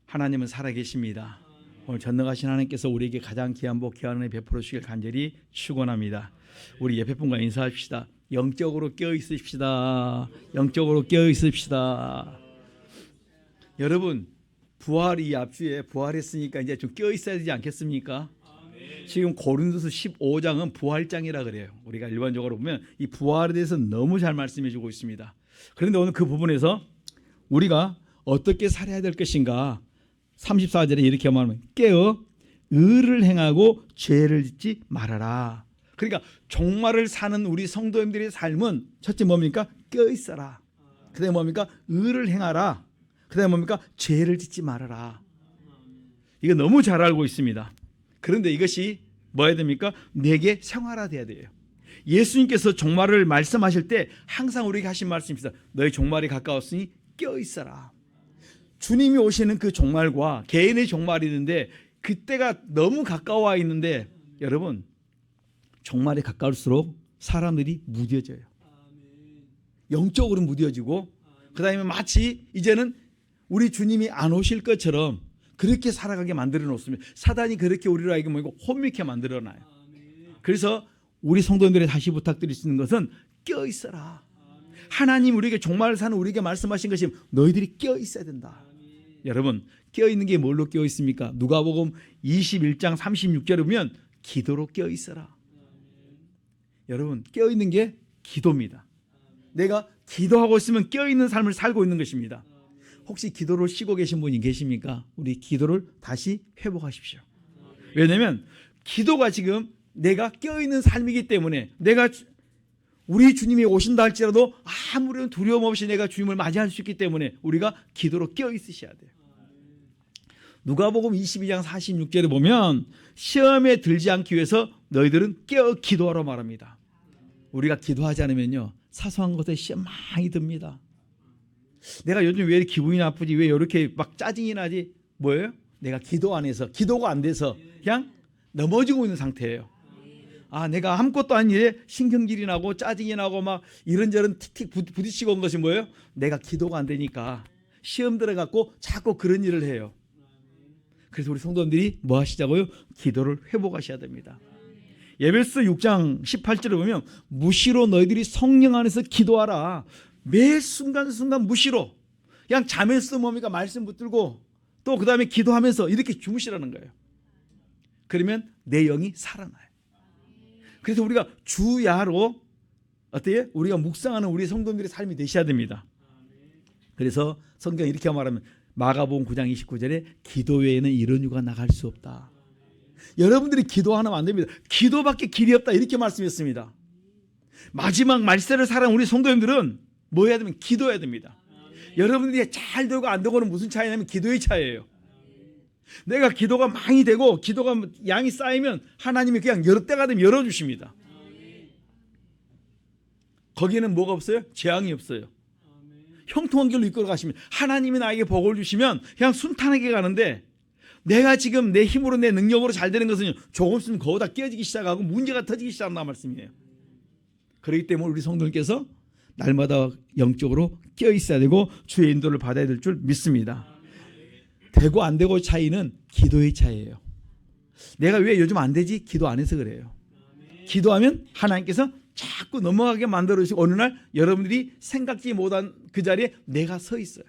하나님은 살아계십니다. 오늘 전능하신 하나님께서 우리에게 가장 귀한 복, 귀한 은혜 베풀어 주시길 간절히 축원합니다. 우리 옆에 분과 인사합시다. 영적으로 깨어 있으십시다. 영적으로 깨어 있으십시다. 여러분, 부활이 앞주에 부활했으니까 이제 좀 깨어 있어야 되지 않겠습니까? 지금 고린도서 15장은 부활장이라 그래요. 우리가 일반적으로 보면 이 부활에 대해서 너무 잘 말씀해 주고 있습니다. 그런데 오늘 그 부분에서 우리가 어떻게 살아야 될 것인가, 34절에 이렇게 말하면 깨어 의를 행하고 죄를 짓지 말아라. 그러니까 종말을 사는 우리 성도님들의 삶은 첫째 뭡니까? 깨어 있어라. 그다음에 뭡니까? 의를 행하라. 그다음에 뭡니까? 죄를 짓지 말아라. 이거 너무 잘 알고 있습니다. 그런데 이것이 뭐야 됩니까? 내게 생활화돼야 돼요. 예수님께서 종말을 말씀하실 때 항상 우리에게 하신 말씀이 있습니다. 너희 종말이 가까웠으니 깨어 있어라. 주님이 오시는 그 종말과 개인의 종말이 있는데 그때가 너무 가까워 있는데 여러분, 종말에 가까울수록 사람들이 무뎌져요. 영적으로 무뎌지고 그다음에 마치 이제는 우리 주님이 안 오실 것처럼 그렇게 살아가게 만들어 놓습니다. 사단이 그렇게 우리로 하여금 혼미케 만들어 놔요. 그래서 우리 성도님들이 다시 부탁드릴 수 있는 것은 깨어 있어라. 하나님 우리에게 종말을 사는 우리에게 말씀하신 것이 너희들이 깨어 있어야 된다. 여러분, 깨어 있는 게 뭘로 깨어 있습니까? 누가복음 21장 36절에 보면 기도로 깨어 있어라. 여러분, 깨어 있는 게 기도입니다. 내가 기도하고 있으면 깨어 있는 삶을 살고 있는 것입니다. 혹시 기도를 쉬고 계신 분이 계십니까? 우리 기도를 다시 회복하십시오. 왜냐하면 기도가 지금 내가 깨어있는 삶이기 때문에 내가 우리 주님이 오신다 할지라도 아무런 두려움 없이 내가 주님을 맞이할 수 있기 때문에 우리가 기도로 깨어있으셔야 돼요. 누가복음 22장 46절에 보면 시험에 들지 않기 위해서 너희들은 깨어 기도하라 말합니다. 우리가 기도하지 않으면요 사소한 것에 시험 많이 듭니다. 내가 요즘 왜 기분이 나쁘지? 왜 이렇게 막 짜증이 나지? 뭐예요? 내가 기도 안 해서, 기도가 안 돼서 그냥 넘어지고 있는 상태예요. 내가 아무것도 아닌 일에 신경질이 나고 짜증이 나고 막 이런저런 틱틱 부딪히고 온 것이 뭐예요? 내가 기도가 안 되니까 시험 들어갖고 자꾸 그런 일을 해요. 그래서 우리 성도님들이 뭐 하시자고요? 기도를 회복하셔야 됩니다. 에베소 6장 18절에 보면 무시로 너희들이 성령 안에서 기도하라. 매 순간순간 무시로 그냥 잠에서 뭡니까? 말씀 붙들고 또 그 다음에 기도하면서 이렇게 주무시라는 거예요. 그러면 내 영이 살아나요. 그래서 우리가 주야로 어때요? 우리가 묵상하는 우리 성도님들의 삶이 되셔야 됩니다. 그래서 성경이 이렇게 말하면 마가복음 9장 29절에 기도 외에는 이런 유가 나갈 수 없다. 여러분들이 기도 안 하면 안 됩니다. 기도밖에 길이 없다 이렇게 말씀했습니다. 마지막 말세를 살아가는 우리 성도님들은 뭐 해야 되면 기도해야 됩니다. 여러분들이 잘 되고 안 되고는 무슨 차이냐면 기도의 차이예요. 내가 기도가 많이 되고 기도가 양이 쌓이면 하나님이 그냥 여러 때가 되면 열어주십니다. 거기에는 뭐가 없어요? 재앙이 없어요. 형통한 길로 이끌어 가십니다. 하나님이 나에게 복을 주시면 그냥 순탄하게 가는데 내가 지금 내 힘으로 내 능력으로 잘 되는 것은 조금 있으면 거기다 깨어지기 시작하고 문제가 터지기 시작한다는 말씀이에요. 그렇기 때문에 우리 성도님께서 날마다 영적으로 깨어 있어야 되고 주의 인도를 받아야 될 줄 믿습니다. 되고 안 되고 차이는 기도의 차이예요. 내가 왜 요즘 안 되지? 기도 안 해서 그래요. 기도하면 하나님께서 자꾸 넘어가게 만들어주시고 어느 날 여러분들이 생각지 못한 그 자리에 내가 서 있어요.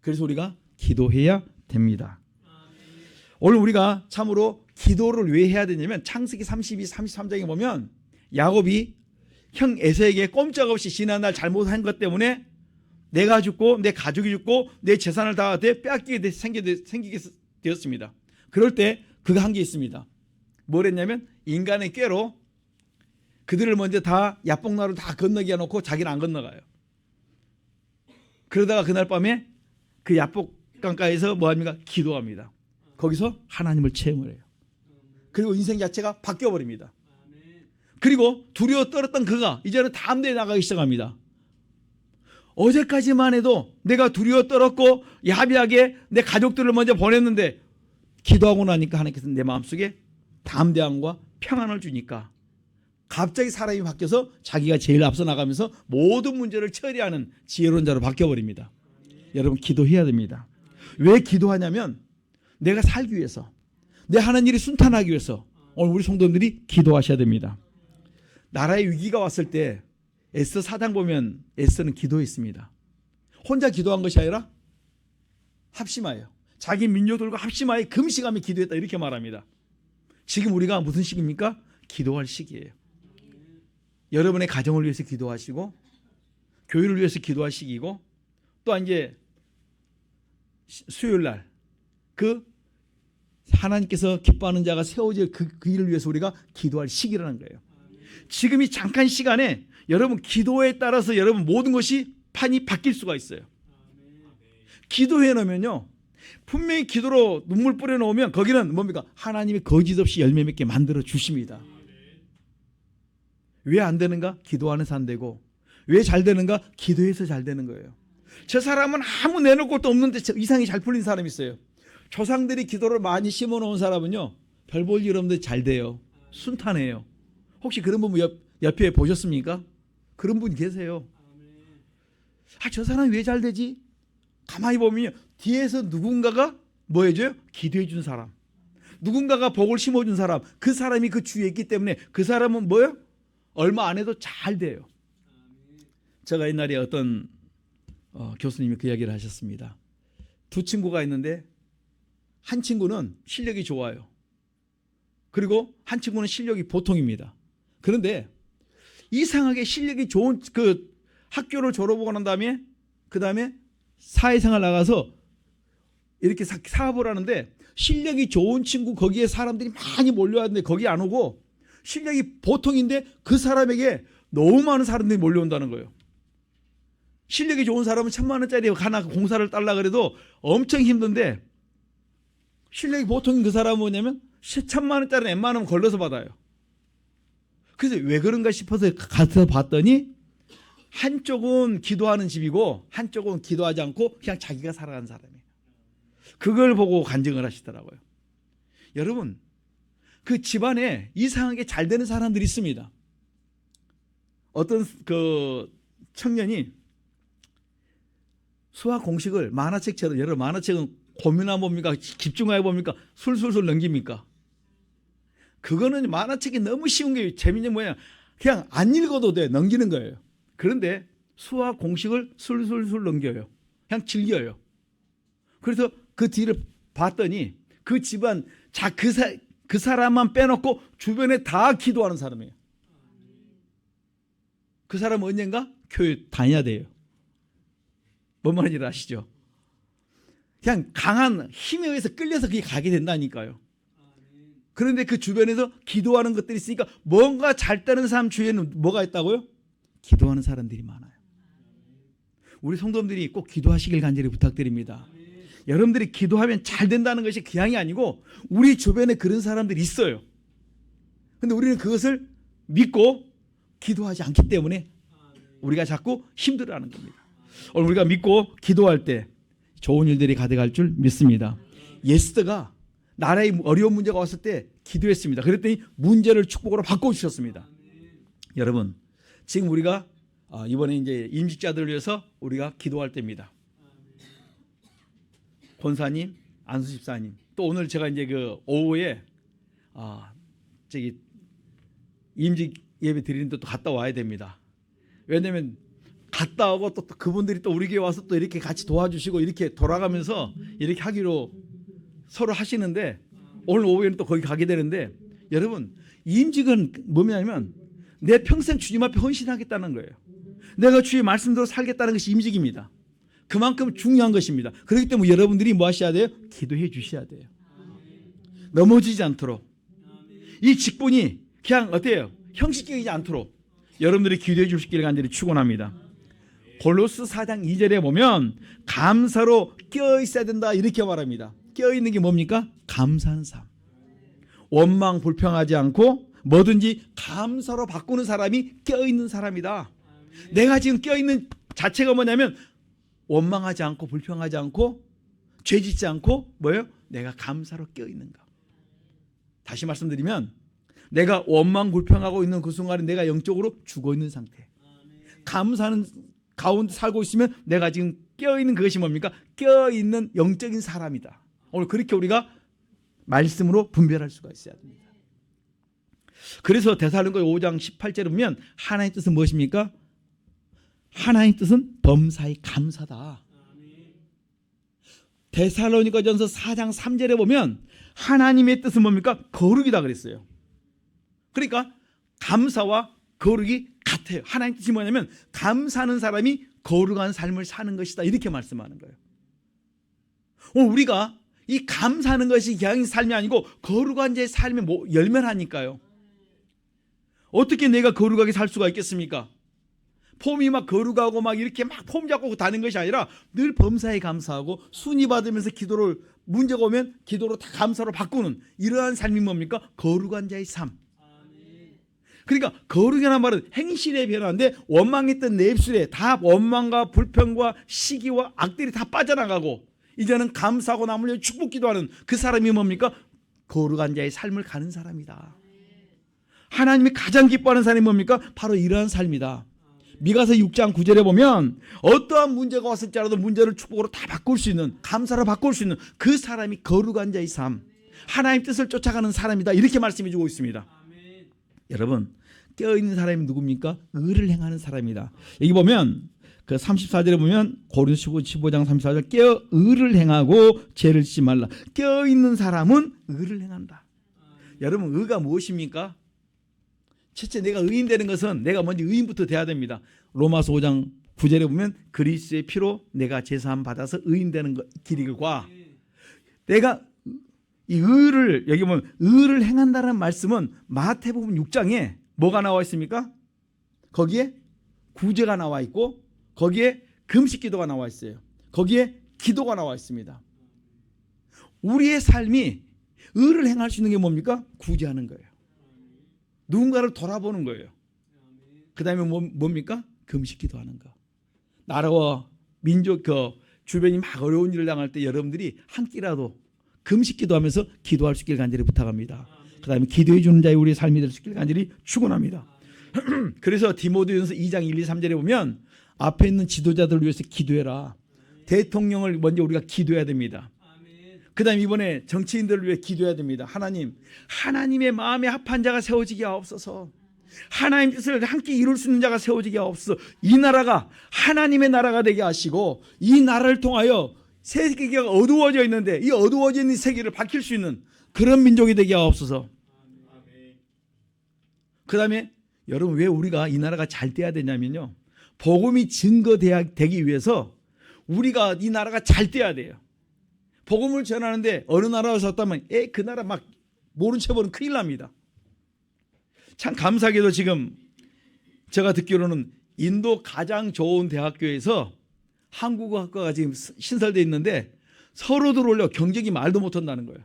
그래서 우리가 기도해야 됩니다. 오늘 우리가 참으로 기도를 왜 해야 되냐면 창세기 32, 33장에 보면 야곱이 형 에서에게 꼼짝없이 지난날 잘못한 것 때문에 내가 죽고 내 가족이 죽고 내 재산을 다 빼앗기게 생기게 되었습니다. 그럴 때 그가 한 게 있습니다. 뭘 했냐면 인간의 꾀로 그들을 먼저 다 야복나루를 다 건너게 해놓고 자기는 안 건너가요. 그러다가 그날 밤에 그 야복강가에서 뭐합니까? 기도합니다. 거기서 하나님을 체험을 해요. 그리고 인생 자체가 바뀌어버립니다. 그리고 두려워 떨었던 그가 이제는 다음 대에 나가기 시작합니다. 어제까지만 해도 내가 두려워 떨었고 야비하게 내 가족들을 먼저 보냈는데 기도하고 나니까 하나님께서 내 마음속에 담대함과 평안을 주니까 갑자기 사람이 바뀌어서 자기가 제일 앞서 나가면서 모든 문제를 처리하는 지혜로운 자로 바뀌어버립니다. 여러분 기도해야 됩니다. 왜 기도하냐면 내가 살기 위해서, 내 하는 일이 순탄하기 위해서 오늘 우리 성도들이 기도하셔야 됩니다. 나라의 위기가 왔을 때 에스더 4장 보면 에스더는 기도했습니다. 혼자 기도한 것이 아니라 합심하여 자기 민족들과 합심하여 금식하며 기도했다 이렇게 말합니다. 지금 우리가 무슨 시기입니까? 기도할 시기예요. 여러분의 가정을 위해서 기도하시고 교회를 위해서 기도할 시기고 또 이제 수요일 날 그 하나님께서 기뻐하는 자가 세워질 그 일을 위해서 우리가 기도할 시기라는 거예요. 지금 이 잠깐 시간에 여러분 기도에 따라서 여러분 모든 것이 판이 바뀔 수가 있어요. 기도해 놓으면요 분명히 기도로 눈물 뿌려 놓으면 거기는 뭡니까? 하나님이 거짓 없이 열매 맺게 만들어 주십니다. 왜 안 되는가? 기도하면서 안 되고. 왜 잘 되는가? 기도해서 잘 되는 거예요. 저 사람은 아무 내놓을 것도 없는데 이상이 잘 풀린 사람이 있어요. 조상들이 기도를 많이 심어 놓은 사람은요 별 볼 일 없는데 잘 돼요. 순탄해요. 혹시 그런 분 옆에 보셨습니까? 그런 분 계세요. 저 사람이 왜 잘 되지? 가만히 보면요 뒤에서 누군가가 뭐 해줘요? 기도해 준 사람, 누군가가 복을 심어준 사람, 그 사람이 그 주위에 있기 때문에 그 사람은 뭐예요? 얼마 안 해도 잘 돼요. 제가 옛날에 어떤 교수님이 그 이야기를 하셨습니다. 두 친구가 있는데 한 친구는 실력이 좋아요. 그리고 한 친구는 실력이 보통입니다. 그런데 이상하게 실력이 좋은 그 학교를 졸업하고 난 다음에 그 다음에 사회생활 나가서 이렇게 사업을 하는데 실력이 좋은 친구 거기에 사람들이 많이 몰려왔는데 거기 안 오고 실력이 보통인데 그 사람에게 너무 많은 사람들이 몰려온다는 거예요. 실력이 좋은 사람은 1,000만 원짜리 하나 공사를 달라 그래도 엄청 힘든데 실력이 보통인 그 사람은 뭐냐면 1,000만 원짜리 웬만하면 걸러서 받아요. 그래서 왜 그런가 싶어서 가서 봤더니 한쪽은 기도하는 집이고 한쪽은 기도하지 않고 그냥 자기가 살아가는 사람이에요. 그걸 보고 간증을 하시더라고요. 여러분 그 집안에 이상하게 잘 되는 사람들이 있습니다. 어떤 그 청년이 수학 공식을 만화책처럼, 여러분 만화책은 고민해 봅니까? 집중해 봅니까? 술술술 넘깁니까? 그거는 만화책이 너무 쉬운 게 재밌는 뭐냐? 그냥 안 읽어도 돼. 넘기는 거예요. 그런데 수학 공식을 술술술 넘겨요. 그냥 즐겨요. 그래서 그 뒤를 봤더니 그 집안 그 사람만 빼놓고 주변에 다 기도하는 사람이에요. 그 사람은 언젠가 교회 다녀야 돼요. 뭔 말인지 아시죠? 그냥 강한 힘에 의해서 끌려서 그게 가게 된다니까요. 그런데 그 주변에서 기도하는 것들이 있으니까 뭔가 잘 되는 사람 주위에는 뭐가 있다고요? 기도하는 사람들이 많아요. 우리 성도님들이 꼭 기도하시길 간절히 부탁드립니다. 여러분들이 기도하면 잘 된다는 것이 기향이 아니고 우리 주변에 그런 사람들이 있어요. 그런데 우리는 그것을 믿고 기도하지 않기 때문에 우리가 자꾸 힘들어하는 겁니다. 오늘 우리가 믿고 기도할 때 좋은 일들이 가득할 줄 믿습니다. 에스더가 나라에 어려운 문제가 왔을 때 기도했습니다. 그랬더니 문제를 축복으로 바꿔주셨습니다. 여러분 지금 우리가 이번에 이제 임직자들을 위해서 우리가 기도할 때입니다. 권사님, 안수 집사님, 또 오늘 제가 이제 그 오후에 저기 임직 예배 드리는데 또 갔다 와야 됩니다. 왜냐하면 갔다 오고 또 그분들이 또 우리 교회 와서 또 이렇게 같이 도와주시고 이렇게 돌아가면서 이렇게 하기로 서로 하시는데 오늘 오후에는 또 거기 가게 되는데 여러분 임직은 뭐냐면 내 평생 주님 앞에 헌신하겠다는 거예요. 내가 주의 말씀대로 살겠다는 것이 임직입니다. 그만큼 중요한 것입니다. 그렇기 때문에 여러분들이 뭐 하셔야 돼요? 기도해 주셔야 돼요. 넘어지지 않도록 이 직분이 그냥 어때요? 형식적이지 않도록 여러분들이 기도해 주시기를 간절히 축원합니다. 골로스 4장 2절에 보면 감사로 껴 있어야 된다 이렇게 말합니다. 껴 있는 게 뭡니까? 감사한 삶. 원망 불평하지 않고 뭐든지 감사로 바꾸는 사람이 껴 있는 사람이다. 내가 지금 껴 있는 자체가 뭐냐면 원망하지 않고 불평하지 않고 죄짓지 않고 뭐예요? 내가 감사로 껴 있는가. 다시 말씀드리면 내가 원망 불평하고 있는 그 순간에 내가 영적으로 죽어 있는 상태. 감사하는 가운데 살고 있으면 내가 지금 깨어있는 그것이 뭡니까? 깨어있는 영적인 사람이다. 오늘 그렇게 우리가 말씀으로 분별할 수가 있어야 됩니다. 그래서 데살로니가 5장 18절에 보면 하나님의 뜻은 무엇입니까? 하나님의 뜻은 범사에 감사다. 데살로니가전서 4장 3절에 보면 하나님의 뜻은 뭡니까? 거룩이다 그랬어요. 그러니까 감사와 거룩이 같아요. 하나님의 뜻이 뭐냐면 감사하는 사람이 거룩한 삶을 사는 것이다, 이렇게 말씀하는 거예요. 오늘 우리가 이 감사하는 것이 개인의 삶이 아니고 거룩한 자의 삶의 열매라니까요. 어떻게 내가 거룩하게 살 수가 있겠습니까? 폼이 막 거룩하고 막 이렇게 막 폼 잡고 다는 것이 아니라 늘 범사에 감사하고 순위 받으면서 기도를, 문제가 오면 기도로 다 감사로 바꾸는 이러한 삶이 뭡니까? 거룩한 자의 삶. 그러니까 거룩이라는 말은 행실의 변화인데 원망했던 내 입술에 다 원망과 불평과 시기와 악들이 다 빠져나가고 이제는 감사하고 남을 위해 축복 기도하는 그 사람이 뭡니까? 거룩한 자의 삶을 가는 사람이다. 하나님이 가장 기뻐하는 사람이 뭡니까? 바로 이러한 삶이다. 미가서 6장 9절에 보면 어떠한 문제가 왔을지라도 문제를 축복으로 다 바꿀 수 있는, 감사로 바꿀 수 있는 그 사람이 거룩한 자의 삶, 하나님 뜻을 쫓아가는 사람이다, 이렇게 말씀해 주고 있습니다. 여러분, 깨어있는 사람이 누굽니까? 의를 행하는 사람이다. 여기 보면 그 34절에 보면 고린도서 15장 34절 깨어 의를 행하고 죄를 짓지 말라. 깨어있는 사람은 의를 행한다. 여러분, 의가 무엇입니까? 첫째, 내가 의인 되는 것은 내가 먼저 의인부터 돼야 됩니다. 로마서 5장 9절에 보면 그리스도의 피로 내가 제사함 받아서 의인 되는 길이과, 내가 이 의를, 여기 보면 의를 행한다는 말씀은 마태복음 6장에 뭐가 나와 있습니까? 거기에 구제가 나와 있고 거기에 금식 기도가 나와 있어요. 거기에 기도가 나와 있습니다. 우리의 삶이 의를 행할 수 있는 게 뭡니까? 구제하는 거예요. 누군가를 돌아보는 거예요. 그 다음에 뭡니까? 금식 기도하는 거. 나라와 민족 주변이 막 어려운 일을 당할 때 여러분들이 한 끼라도 금식 기도하면서 기도할 수 있길 간절히 부탁합니다. 그 다음에 기도해 주는 자의 우리의 삶이 될 수 있길 간절히 축원합니다. 그래서 디모데전서 2장 1, 2, 3절에 보면 앞에 있는 지도자들을 위해서 기도해라. 대통령을 먼저 우리가 기도해야 됩니다. 그 다음에 이번에 정치인들을 위해 기도해야 됩니다. 하나님, 하나님의 마음에 합한 자가 세워지게 하옵소서. 하나님 뜻을 함께 이룰 수 있는 자가 세워지게 하옵소서. 이 나라가 하나님의 나라가 되게 하시고 이 나라를 통하여 세계가 어두워져 있는데 이 어두워져 있는 세계를 밝힐 수 있는 그런 민족이 되게 하옵소서. 그 다음에 여러분, 왜 우리가 이 나라가 잘 돼야 되냐면요, 복음이 증거되기 위해서 우리가 이 나라가 잘 돼야 돼요. 복음을 전하는데 어느 나라에 섰다면 그 나라 막 모른 체 보면 큰일 납니다. 참 감사하게도 지금 제가 듣기로는 인도 가장 좋은 대학교에서 한국어학과가 지금 신설되어 있는데 서로 들어올려 경쟁이 말도 못한다는 거예요.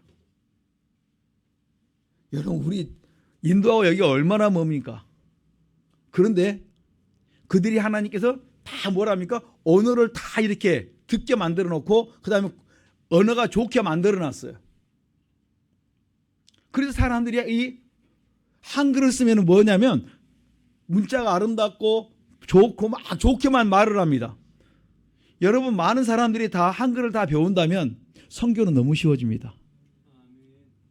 여러분, 우리 인도하고 여기가 얼마나 멉니까? 그런데 그들이 하나님께서 다 뭐랍니까? 언어를 다 이렇게 듣게 만들어 놓고 그 다음에 언어가 좋게 만들어 놨어요. 그래서 사람들이 이 한글을 쓰면 뭐냐면 문자가 아름답고 좋고 막 좋게만 말을 합니다. 여러분, 많은 사람들이 다 한글을 다 배운다면 선교는 너무 쉬워집니다.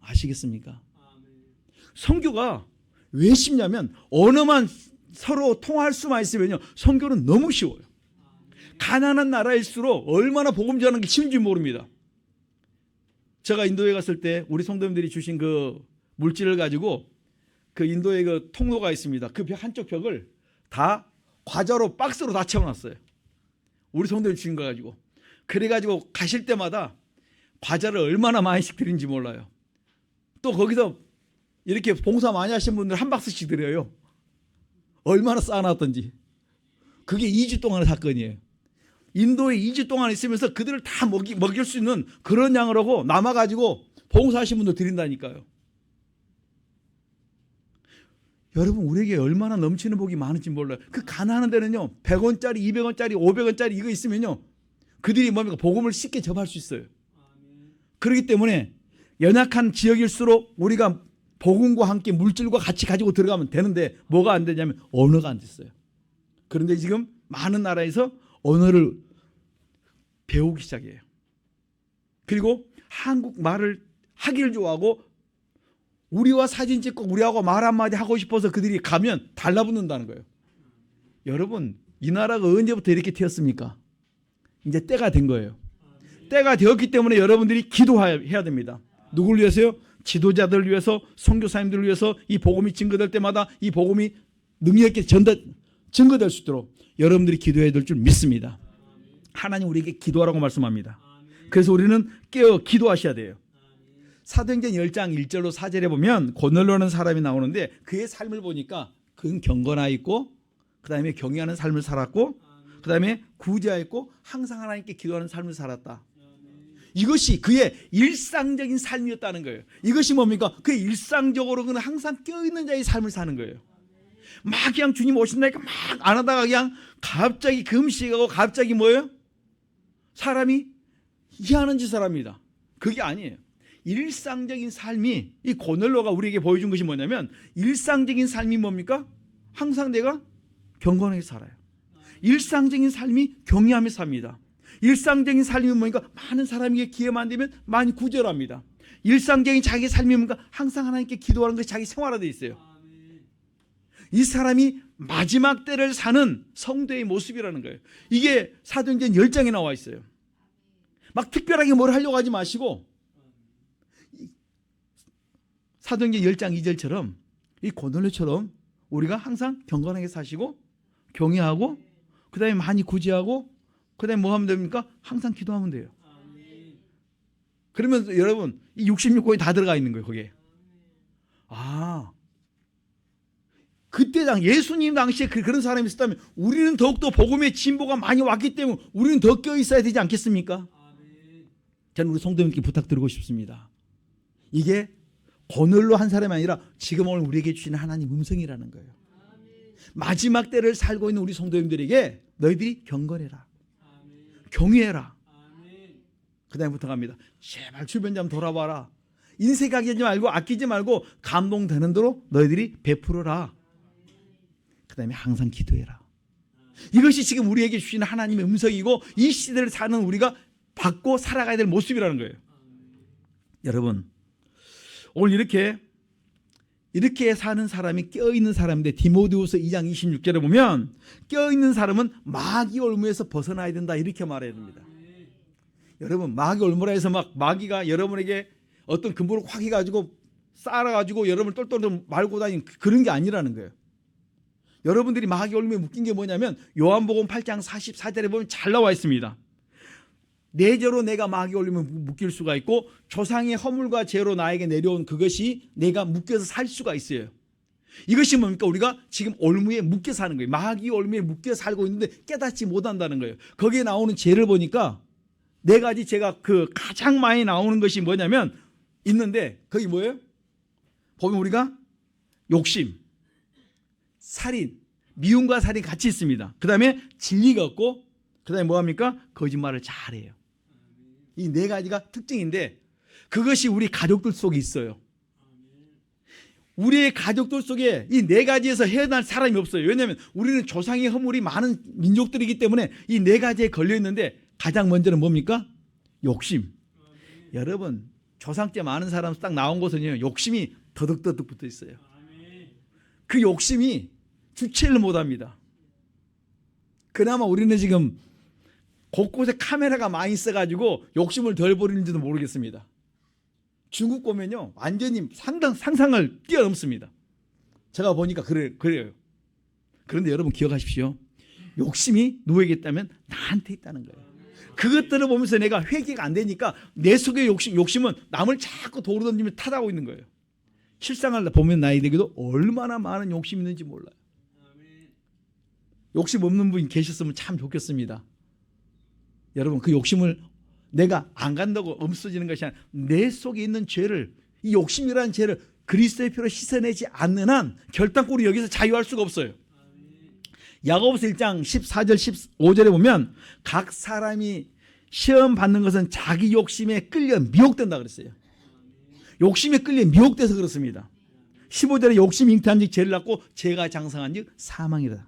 아시겠습니까? 선교가 왜 쉽냐면 언어만 서로 통할 수만 있으면요, 선교는 너무 쉬워요. 가난한 나라일수록 얼마나 복음 전하는 게 쉬운지 모릅니다. 제가 인도에 갔을 때 우리 성도님들이 주신 그 물질을 가지고 그 인도에 그 통로가 있습니다. 그 한쪽 벽을 다 과자로 박스로 다 채워놨어요. 우리 성도님 주신 거 가지고. 그래가지고 가실 때마다 과자를 얼마나 많이씩 드린지 몰라요. 또 거기서 이렇게 봉사 많이 하신 분들 한 박스씩 드려요. 얼마나 쌓아놨던지. 그게 2주 동안의 사건이에요. 인도에 2주 동안 있으면서 그들을 다 먹일 수 있는 그런 양을 하고 남아가지고 봉사하신 분들 드린다니까요. 여러분, 우리에게 얼마나 넘치는 복이 많은지 몰라요. 그 가난한 데는요, 100원짜리, 200원짜리, 500원짜리 이거 있으면요, 그들이 뭡니까? 복음을 쉽게 접할 수 있어요. 그렇기 때문에 연약한 지역일수록 우리가 복음과 함께 물질과 같이 가지고 들어가면 되는데 뭐가 안 되냐면 언어가 안 됐어요. 그런데 지금 많은 나라에서 언어를 배우기 시작해요. 그리고 한국말을 하기를 좋아하고 우리와 사진 찍고 우리하고 말 한마디 하고 싶어서 그들이 가면 달라붙는다는 거예요. 여러분, 이 나라가 언제부터 이렇게 되었습니까? 이제 때가 된 거예요. 때가 되었기 때문에 여러분들이 기도해야 됩니다. 누구를 위해서요? 지도자들을 위해서, 선교사님들을 위해서 이 복음이 증거될 때마다 이 복음이 능력 있게 증거될 수 있도록 여러분들이 기도해야 될 줄 믿습니다. 하나님 우리에게 기도하라고 말씀합니다. 그래서 우리는 깨어 기도하셔야 돼요. 사도행전 10장 1절로 4절에 보면 고넬료라는 사람이 나오는데 그의 삶을 보니까 그는 경건하였고 그 다음에 경외하는 삶을 살았고 그 다음에 구제하였고 항상 하나님께 기도하는 삶을 살았다. 이것이 그의 일상적인 삶이었다는 거예요. 이것이 뭡니까? 그의 일상적으로 그는 항상 껴있는 자의 삶을 사는 거예요. 막 그냥 주님 오신다니까 막 안 하다가 그냥 갑자기 금식하고 갑자기 뭐예요? 사람이 희한한 짓을 합니다. 그게 아니에요. 일상적인 삶이 이 고넬료가 우리에게 보여준 것이 뭐냐면 일상적인 삶이 뭡니까? 항상 내가 경건하게 살아요. 일상적인 삶이 경외하며 삽니다. 일상적인 삶이 뭐니까 많은 사람에게 기회만 되면 많이 구절합니다. 일상적인 자기 삶이 뭔가 항상 하나님께 기도하는 것이 자기 생활화되어 있어요. 이 사람이 마지막 때를 사는 성도의 모습이라는 거예요. 이게 사도행전 10장에 나와 있어요. 막 특별하게 뭘 하려고 하지 마시고 사도행전 10장 2절처럼 이 고넬료처럼 우리가 항상 경건하게 사시고 경외하고 그 다음에 많이 구제하고 그 다음에 뭐 하면 됩니까? 항상 기도하면 돼요. 그러면 여러분 이 66권이 다 들어가 있는 거예요. 거기에. 그때 예수님 당시에 그런 사람이 있었다면 우리는 더욱더 복음의 진보가 많이 왔기 때문에 우리는 더 껴있어야 되지 않겠습니까? 저는 우리 성도님께 부탁드리고 싶습니다. 이게 고넬료 한 사람이 아니라 지금 오늘 우리에게 주시는 하나님 음성이라는 거예요. 마지막 때를 살고 있는 우리 성도님들에게 너희들이 경건해라. 경외해라. 그 다음에 부탁합니다. 제발 주변 좀 돌아봐라. 인색하지 말고 아끼지 말고 감동되는 대로 너희들이 베풀어라. 그 다음에 항상 기도해라. 이것이 지금 우리에게 주시는 하나님의 음성이고 이 시대를 사는 우리가 받고 살아가야 될 모습이라는 거예요. 여러분 오늘 이렇게 사는 사람이 껴있는 사람인데 디모데후서 2장 26절에 보면 껴있는 사람은 마귀 올무에서 벗어나야 된다 이렇게 말해야 됩니다. 여러분 마귀 올무라 해서 막 마귀가 여러분에게 어떤 근본을 확 해가지고 쌓아가지고 여러분을 똘똘 말고 다니는 그런 게 아니라는 거예요. 여러분들이 마귀 올무에 묶인 게 뭐냐면 요한복음 8장 44절에 보면 잘 나와 있습니다. 내 죄로 내가 마귀 올무에 묶일 수가 있고 조상의 허물과 죄로 나에게 내려온 그것이 내가 묶여서 살 수가 있어요. 이것이 뭡니까? 우리가 지금 올무에 묶여 사는 거예요. 마귀 올무에 묶여 살고 있는데 깨닫지 못한다는 거예요. 거기에 나오는 죄를 보니까 네 가지 죄가 가장 많이 나오는 것이 뭐냐면 있는데 거기 뭐예요? 보면 우리가 욕심, 살인, 미움과 살인 같이 있습니다. 그 다음에 진리가 없고 그 다음에 뭐합니까? 거짓말을 잘해요. 이 네 가지가 특징인데 그것이 우리 가족들 속에 있어요. 우리의 가족들 속에 이 네 가지에서 헤어날 사람이 없어요. 왜냐하면 우리는 조상의 허물이 많은 민족들이기 때문에 이 네 가지에 걸려 있는데 가장 먼저는 뭡니까? 욕심. 여러분 조상죄 많은 사람 딱 나온 곳은요 욕심이 더덕더덕 붙어 있어요. 그 욕심이 주체를 못합니다. 그나마 우리는 지금 곳곳에 카메라가 많이 있어가지고 욕심을 덜 부리는지도 모르겠습니다. 중국 보면요 완전히 상상을 뛰어넘습니다. 제가 보니까 그래요. 그런데 여러분 기억하십시오. 욕심이 누구에게 있다면 나한테 있다는 거예요. 그것들을 보면서 내가 회개가 안 되니까 내 속의 욕심은 남을 자꾸 도로 던지며 탓하고 있는 거예요. 실상을 보면 나이에게도 얼마나 많은 욕심이 있는지 몰라요. 욕심 없는 분이 계셨으면 참 좋겠습니다. 여러분 그 욕심을 내가 안 간다고 없어지는 것이 아니라 내 속에 있는 죄를 이 욕심이라는 죄를 그리스도의 피로 씻어내지 않는 한 결단코로 여기서 자유할 수가 없어요. 야고보서 1장 14절 15절에 보면 각 사람이 시험 받는 것은 자기 욕심에 끌려 미혹된다 그랬어요. 욕심에 끌려 미혹돼서 그렇습니다. 15절에 욕심 잉태한 즉 죄를 낳고 죄가 장성한 즉 사망이다.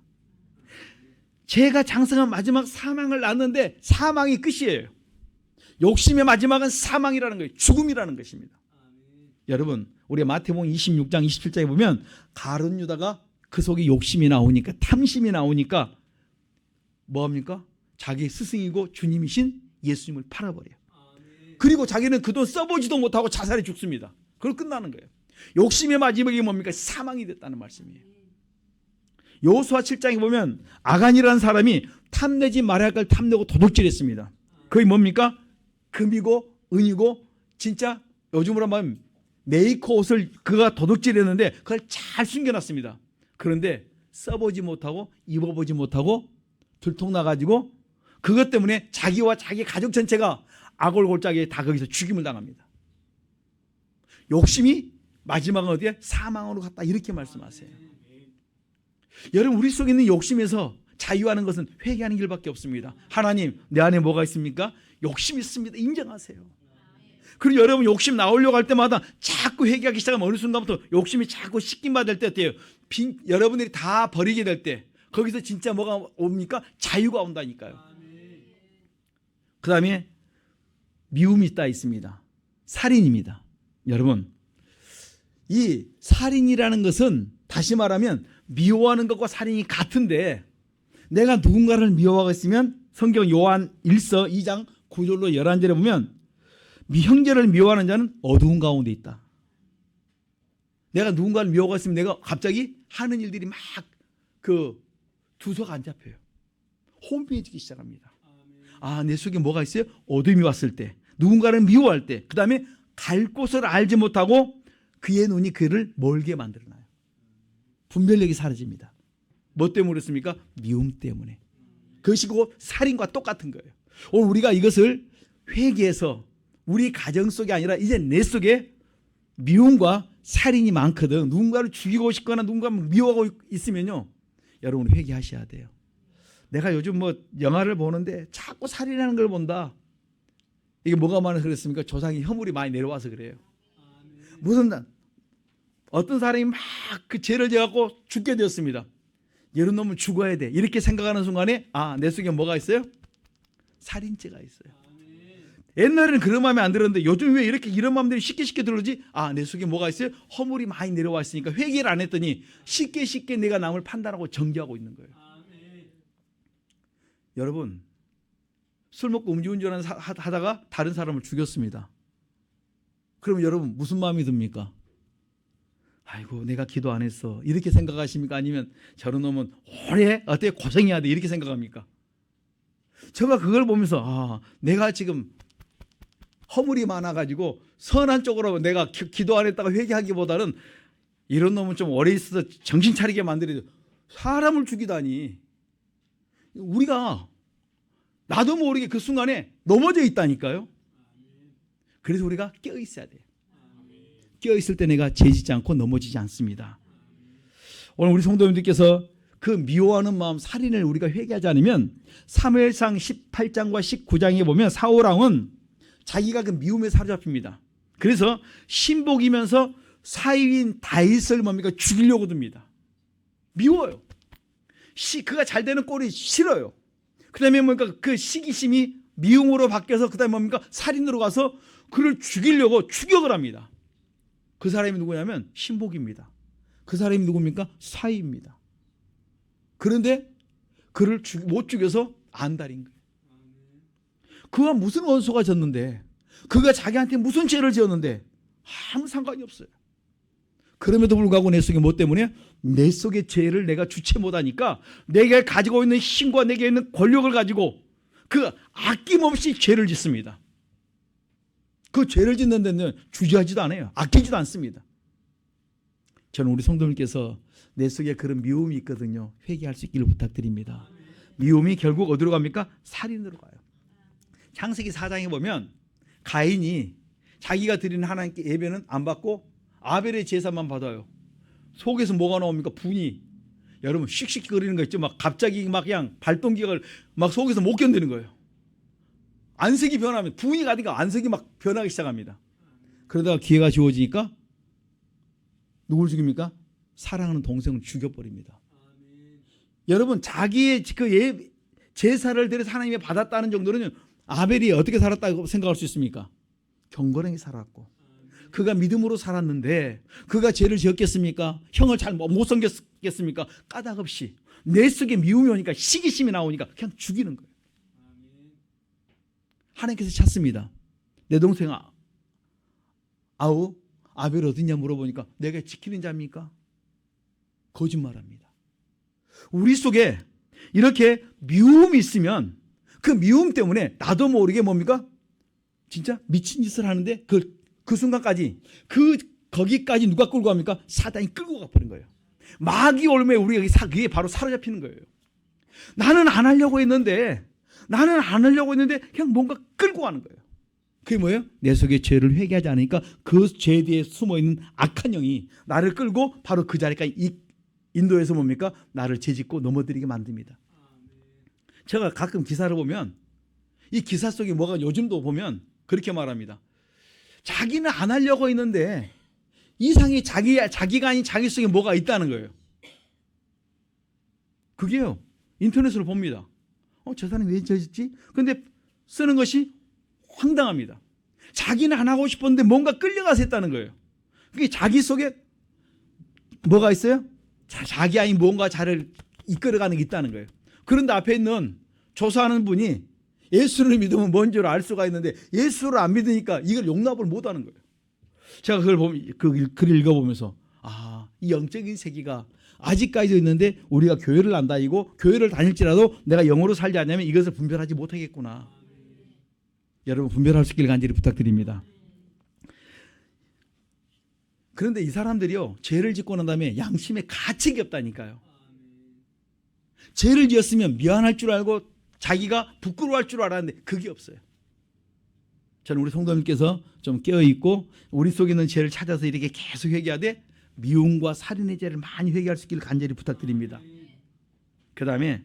죄가 장성한 마지막 사망을 낳는데 사망이 끝이에요. 욕심의 마지막은 사망이라는 거예요. 죽음이라는 것입니다. 여러분, 우리 마태복음 26장 27장에 보면 가룟 유다가 그 속에 욕심이 나오니까, 탐심이 나오니까 뭐합니까? 자기 스승이고 주님이신 예수님을 팔아버려요. 그리고 자기는 그 돈 써보지도 못하고 자살해 죽습니다. 그걸 끝나는 거예요. 욕심의 마지막이 뭡니까? 사망이 됐다는 말씀이에요. 여호수아 7장에 보면 아간이라는 사람이 탐내지 말아야 할 걸 탐내고 도둑질했습니다. 그게 뭡니까? 금이고 은이고 진짜 요즘으로 하면 메이커 옷을 그가 도둑질했는데 그걸 잘 숨겨놨습니다. 그런데 써보지 못하고 입어보지 못하고 들통나가지고 그것 때문에 자기와 자기 가족 전체가 아골골짜기에 다 거기서 죽임을 당합니다. 욕심이 마지막은 어디에? 사망으로 갔다, 이렇게 말씀하세요. 여러분, 우리 속에 있는 욕심에서 자유하는 것은 회개하는 길밖에 없습니다. 하나님, 내 안에 뭐가 있습니까? 욕심이 있습니다. 인정하세요. 그리고 여러분, 욕심 나오려고 할 때마다 자꾸 회개하기 시작하면 어느 순간부터 욕심이 자꾸 씻김받을 때 어때요? 여러분들이 다 버리게 될 때 거기서 진짜 뭐가 옵니까? 자유가 온다니까요. 그 다음에 미움이 있다 있습니다. 살인입니다. 여러분, 이 살인이라는 것은 다시 말하면 미워하는 것과 살인이 같은데, 내가 누군가를 미워하고 있으면 성경 요한 1서 2장 9절로 11절에 보면 형제를 미워하는 자는 어두운 가운데 있다. 내가 누군가를 미워하고 있으면 내가 갑자기 하는 일들이 막 그 두서가 안 잡혀요. 혼미해지기 시작합니다. 아, 내 속에 뭐가 있어요? 어둠이 왔을 때, 누군가를 미워할 때, 그 다음에 갈 곳을 알지 못하고 그의 눈이 그를 멀게 만들어놔요. 분별력이 사라집니다. 뭐 때문에 그렇습니까? 미움 때문에. 그것이 곧 살인과 똑같은 거예요. 오늘 우리가 이것을 회개해서 우리 가정 속이 아니라 이제 내 속에 미움과 살인이 많거든. 누군가를 죽이고 싶거나 누군가를 미워하고 있으면요, 여러분 회개하셔야 돼요. 내가 요즘 뭐 영화를 보는데 자꾸 살인하는 걸 본다. 이게 뭐가 많아서 그랬습니까? 조상이 허물이 많이 내려와서 그래요. 무슨 어떤 사람이 막 그 죄를 지어갖고 죽게 되었습니다. 이런 놈은 죽어야 돼, 이렇게 생각하는 순간에 아, 내 속에 뭐가 있어요? 살인죄가 있어요. 옛날에는 그런 마음이 안 들었는데 요즘 왜 이렇게 이런 마음들이 쉽게 들어오지? 아, 내 속에 뭐가 있어요? 허물이 많이 내려와 있으니까 회개를 안 했더니 쉽게 내가 남을 판단하고 정죄하고 있는 거예요. 여러분, 술 먹고 음주운전 하다가 다른 사람을 죽였습니다. 그러면 여러분 무슨 마음이 듭니까? 아이고, 내가 기도 안 했어, 이렇게 생각하십니까? 아니면 저런 놈은 오래 어떻게 고생해야 돼, 이렇게 생각합니까? 제가 그걸 보면서 아, 내가 지금 허물이 많아가지고 선한 쪽으로 내가 기도 안 했다가 회개하기보다는 이런 놈은 좀 오래 있어서 정신 차리게 만들어야 돼. 사람을 죽이다니. 우리가 나도 모르게 그 순간에 넘어져 있다니까요. 그래서 우리가 깨어 있어야 돼요. 깨어 있을 때 내가 죄짓지 않고 넘어지지 않습니다. 오늘 우리 성도님들께서 그 미워하는 마음, 살인을 우리가 회개하지 않으면 사무엘상 18장과 19장에 보면 사울왕은 자기가 그 미움에 사로잡힙니다. 그래서 신복이면서 사위인 다윗을 뭡니까? 죽이려고 듭니다. 미워요. 그가 잘 되는 꼴이 싫어요. 그 다음에 뭡니까? 그 시기심이 미움으로 바뀌어서 그 다음에 뭡니까? 살인으로 가서 그를 죽이려고 추격을 합니다. 그 사람이 누구냐면 신복입니다. 그 사람이 누굽니까? 사위입니다. 그런데 그를 못 죽여서 안달인 거예요. 그가 무슨 원수가 졌는데, 그가 자기한테 무슨 죄를 지었는데 아무 상관이 없어요. 그럼에도 불구하고 내 속에 뭐 때문에? 내 속의 죄를 내가 주체 못하니까 내가 가지고 있는 힘과 내게 있는 권력을 가지고 그 아낌없이 죄를 짓습니다. 그 죄를 짓는 데는 주저하지도 않아요. 아끼지도 않습니다. 저는 우리 성도님께서 내 속에 그런 미움이 있거든요. 회개할 수 있기를 부탁드립니다. 미움이 결국 어디로 갑니까? 살인으로 가요. 창세기 4장에 보면 가인이 자기가 드리는 하나님께 예배는 안 받고 아벨의 제사만 받아요. 속에서 뭐가 나옵니까? 분이. 여러분 씩씩거리는 거 있죠? 막 갑자기 막 그냥 발동기가 막 속에서 못 견디는 거예요. 안색이 변하면 분이 가니까 안색이 막 변하기 시작합니다. 그러다가 기회가 주어지니까 누굴 죽입니까? 사랑하는 동생을 죽여버립니다. 여러분 자기의 그 제사를 드려서 하나님이 받았다는 정도는 아벨이 어떻게 살았다고 생각할 수 있습니까? 경건하게 살았고, 그가 믿음으로 살았는데 그가 죄를 지었겠습니까? 형을 잘 못 섬겼겠습니까? 까닭없이 내 속에 미움이 오니까, 시기심이 나오니까 그냥 죽이는 거예요. 하나님께서 찾습니다. 내 동생 아벨 어디냐 물어보니까 내가 지키는 자입니까? 거짓말합니다. 우리 속에 이렇게 미움이 있으면 그 미움 때문에 나도 모르게 뭡니까? 진짜 미친 짓을 하는데 그 순간까지 거기까지 누가 끌고 갑니까? 사단이 끌고 가버린 거예요. 마귀 올매 우리가 그게 바로 사로잡히는 거예요. 나는 안 하려고 했는데 그냥 뭔가 끌고 가는 거예요. 그게 뭐예요? 내 속에 죄를 회개하지 않으니까 그 죄 뒤에 숨어있는 악한 영이 나를 끌고 바로 그 자리까지 인도해서 뭡니까? 나를 죄짓고 넘어뜨리게 만듭니다. 제가 가끔 기사를 보면 이 기사 속에 뭐가 요즘도 보면 그렇게 말합니다. 자기는 안 하려고 했는데 이상히 자기가 아닌 자기 속에 뭐가 있다는 거예요. 그게요. 인터넷으로 봅니다. 저 사람이 왜 저랬지? 근데 쓰는 것이 황당합니다. 자기는 안 하고 싶었는데 뭔가 끌려가서 했다는 거예요. 그게 자기 속에 뭐가 있어요? 자기 아닌 뭔가 자를 이끌어가는 게 있다는 거예요. 그런데 앞에 있는 조사하는 분이 예수를 믿으면 뭔 줄 알 수가 있는데 예수를 안 믿으니까 이걸 용납을 못하는 거예요. 제가 그걸 보면 그 글을 읽어보면서 이 영적인 세계가 아직까지도 있는데 우리가 교회를 안 다니고 교회를 다닐지라도 내가 영으로 살지 않으면 이것을 분별하지 못하겠구나. 여러분 분별할 수 있길 간절히 부탁드립니다. 그런데 이 사람들이요, 죄를 짓고 난 다음에 양심에 가책이 없다니까요. 죄를 지었으면 미안할 줄 알고 자기가 부끄러워할 줄 알았는데 그게 없어요. 저는 우리 성도님께서 좀 깨어있고 우리 속에 있는 죄를 찾아서 이렇게 계속 회개하되 미움과 살인의 죄를 많이 회개할 수 있기를 간절히 부탁드립니다. 그 다음에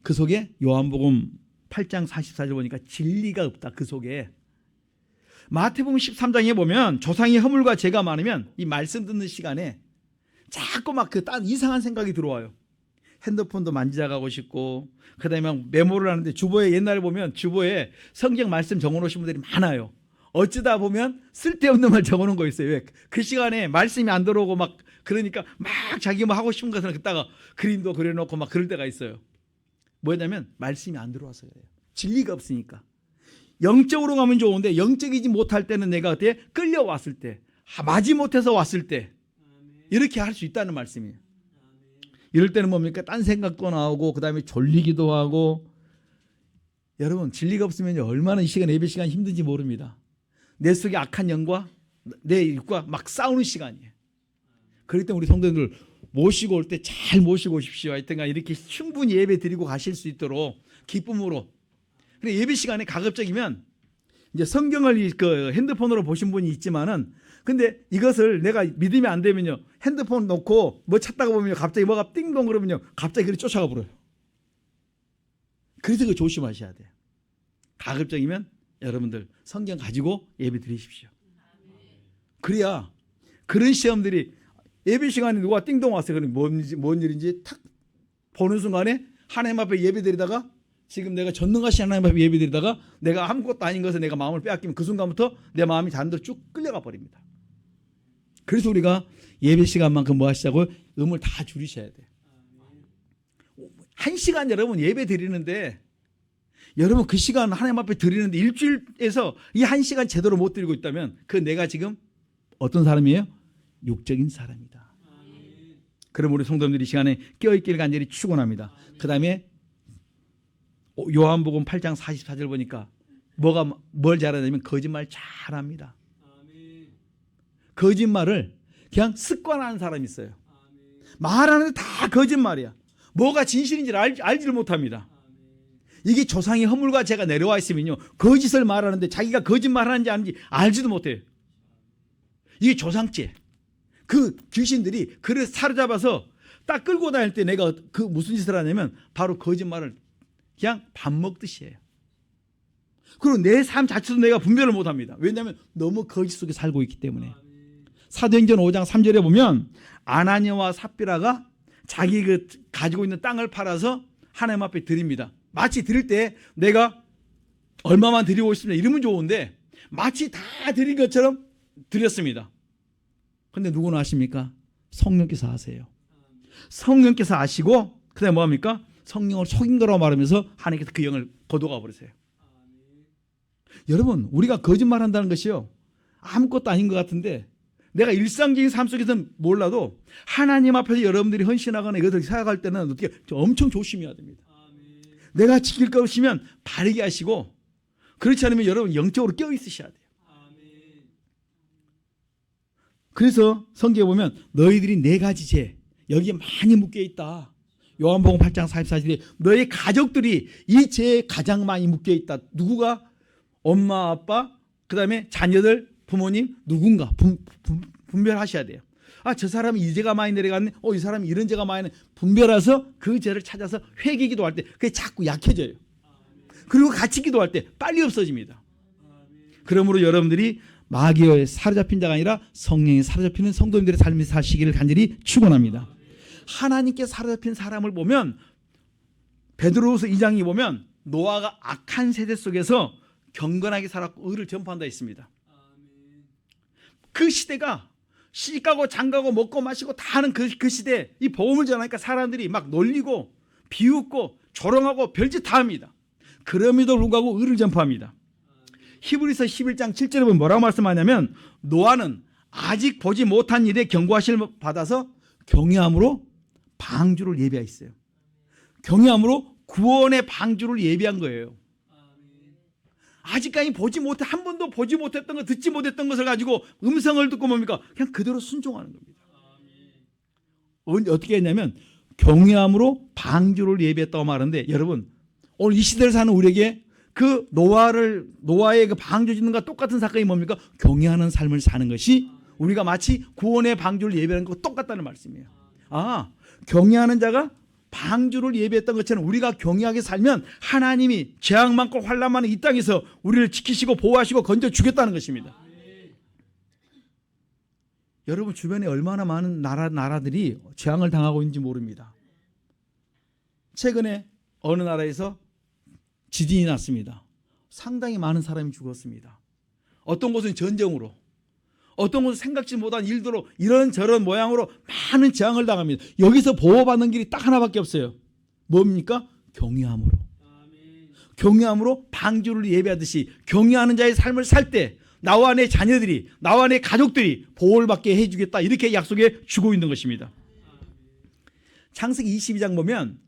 그 속에 요한복음 8장 44절 보니까 진리가 없다. 그 속에 마태복음 13장에 보면 조상의 허물과 죄가 많으면 이 말씀 듣는 시간에 자꾸 막 이상한 생각이 들어와요. 핸드폰도 만지작하고 싶고, 그 다음에 막 메모를 하는데 주보에 옛날에 보면 주보에 성경 말씀 적어놓으신 분들이 많아요. 어쩌다 보면 쓸데없는 말 적어놓은 거 있어요. 왜? 그 시간에 말씀이 안 들어오고 막 그러니까 막 자기 뭐 하고 싶은 것을 갖다가 그림도 그려놓고 막 그럴 때가 있어요. 뭐냐면 말씀이 안 들어와서 그래요. 진리가 없으니까. 영적으로 가면 좋은데 영적이지 못할 때는 내가 그때 끌려왔을 때, 마지못해서 왔을 때 이렇게 할 수 있다는 말씀이에요. 이럴 때는 뭡니까? 딴 생각도 나오고 그 다음에 졸리기도 하고. 여러분 진리가 없으면 얼마나 이 시간 예배 시간 힘든지 모릅니다. 내 속에 악한 영과 내 육과 막 싸우는 시간이에요. 그렇기 때문에 우리 성도님들 모시고 올 때 잘 모시고 오십시오. 하여튼간 이렇게 충분히 예배 드리고 가실 수 있도록 기쁨으로. 근데 예배 시간에 가급적이면 이제 성경을 그 핸드폰으로 보신 분이 있지만은, 근데 이것을 내가 믿으면 안 되면요, 핸드폰 놓고 뭐 찾다가 보면 갑자기 뭐가 띵동 그러면요 갑자기 그를 쫓아가 버려요. 그래서 그 조심하셔야 돼요. 가급적이면 여러분들 성경 가지고 예배 드리십시오. 그래야 그런 시험들이 예배 시간에 누가 띵동 왔어요. 그러면 뭔 일인지 탁 보는 순간에 하나님 앞에 예배 드리다가, 지금 내가 전능하신 하나님 앞에 예배 드리다가 내가 아무것도 아닌 것에 내가 마음을 빼앗기면 그 순간부터 내 마음이 다른 데로 쭉 끌려가 버립니다. 그래서 우리가 예배 시간만큼 뭐 하시자고 음을 다 줄이셔야 돼요. 1시간 여러분 예배 드리는데, 여러분 그 시간 하나님 앞에 드리는데 일주일에서 이 1시간 제대로 못 드리고 있다면 그 내가 지금 어떤 사람이에요? 육적인 사람이다. 그럼 우리 성도님들이 이 시간에 깨어있기를 간절히 축원합니다. 그 다음에 요한복음 8장 44절 보니까 뭘 잘하냐면 거짓말 잘합니다. 거짓말을 그냥 습관하는 사람이 있어요. 말하는데 다 거짓말이야. 뭐가 진실인지를 알지를 못합니다. 이게 조상의 허물과 죄가 내려와 있으면요, 거짓을 말하는데 자기가 거짓말하는지 아닌지 알지도 못해요. 이게 조상죄. 그 귀신들이 그를 사로잡아서 딱 끌고 다닐 때 내가 그 무슨 짓을 하냐면 바로 거짓말을 그냥 밥 먹듯이 해요. 그리고 내 삶 자체도 내가 분별을 못합니다. 왜냐하면 너무 거짓 속에 살고 있기 때문에. 사도행전 5장 3절에 보면 아나니아와 삽비라가 자기 가지고 있는 땅을 팔아서 하나님 앞에 드립니다. 마치 드릴 때 내가 얼마만 드리고 있습니다. 이러면 좋은데 마치 다 드린 것처럼 드렸습니다. 근데 누구는 아십니까? 성령께서 아세요. 성령께서 아시고 그다음에 뭐합니까? 성령을 속인 거라고 말하면서 하나님께서 그 영을 거둬가 버리세요. 여러분, 우리가 거짓말한다는 것이요, 아무것도 아닌 것 같은데 내가 일상적인 삶 속에서는 몰라도 하나님 앞에서 여러분들이 헌신하거나 이것을 생각할 때는 어떻게 엄청 조심해야 됩니다. 내가 지킬 것이면 바르게 하시고, 그렇지 않으면 여러분 영적으로 껴 있으셔야 돼요. 그래서 성경에 보면 너희들이 네 가지 죄 여기에 많이 묶여 있다. 요한복음 8장 44절에 너희 가족들이 이 죄에 가장 많이 묶여 있다. 누구가? 엄마, 아빠, 그 다음에 자녀들, 부모님, 누군가 분별하셔야 돼요. 아, 저 사람이 이 죄가 많이 내려갔네. 이 사람이 이런 죄가 많이 분별해서 그 죄를 찾아서 회개 기도할 때 그게 자꾸 약해져요. 그리고 같이 기도할 때 빨리 없어집니다. 그러므로 여러분들이 마귀에 사로잡힌 자가 아니라 성령에 사로잡히는 성도님들의 삶을 사시기를 간절히 축원합니다. 하나님께 사로잡힌 사람을 보면 베드로후서 2장에 보면 노아가 악한 세대 속에서 경건하게 살았고 의를 전파한다 했습니다. 그 시대가 시집가고 장가고 먹고 마시고 다 하는 그 시대에 이 복음을 전하니까 사람들이 막 놀리고 비웃고 조롱하고 별짓 다 합니다. 그럼에도 불구하고 의를 전파합니다. 히브리서 11장 7절에 보면 뭐라고 말씀하냐면 노아는 아직 보지 못한 일에 경고하심을 받아서 경외함으로 방주를 예비하였어요. 경외함으로 구원의 방주를 예비한 거예요. 아직까지 한 번도 보지 못했던 것, 듣지 못했던 것을 가지고 음성을 듣고 뭡니까? 그냥 그대로 순종하는 겁니다. 어떻게 했냐면 경외함으로 방주를 예비했다고 말하는데, 여러분 오늘 이 시대를 사는 우리에게 그 노아의 그 방주 짓는 것과 똑같은 사건이 뭡니까? 경외하는 삶을 사는 것이 우리가 마치 구원의 방주를 예비하는 것과 똑같다는 말씀이에요. 경외하는 자가 방주를 예비했던 것처럼 우리가 경외하게 살면 하나님이 재앙 많고 환난 많은 이 땅에서 우리를 지키시고 보호하시고 건져주겠다는 것입니다. 여러분 주변에 얼마나 많은 나라들이 재앙을 당하고 있는지 모릅니다. 최근에 어느 나라에서 지진이 났습니다. 상당히 많은 사람이 죽었습니다. 어떤 곳은 전쟁으로, 어떤 곳은 생각지 못한 일도로 이런저런 모양으로 많은 재앙을 당합니다. 여기서 보호받는 길이 딱 하나밖에 없어요. 뭡니까? 경외함으로. 경외함으로 방주를 예배하듯이 경외하는 자의 삶을 살 때 나와 내 자녀들이, 나와 내 가족들이 보호를 받게 해주겠다, 이렇게 약속해 주고 있는 것입니다. 창세기 22장 보면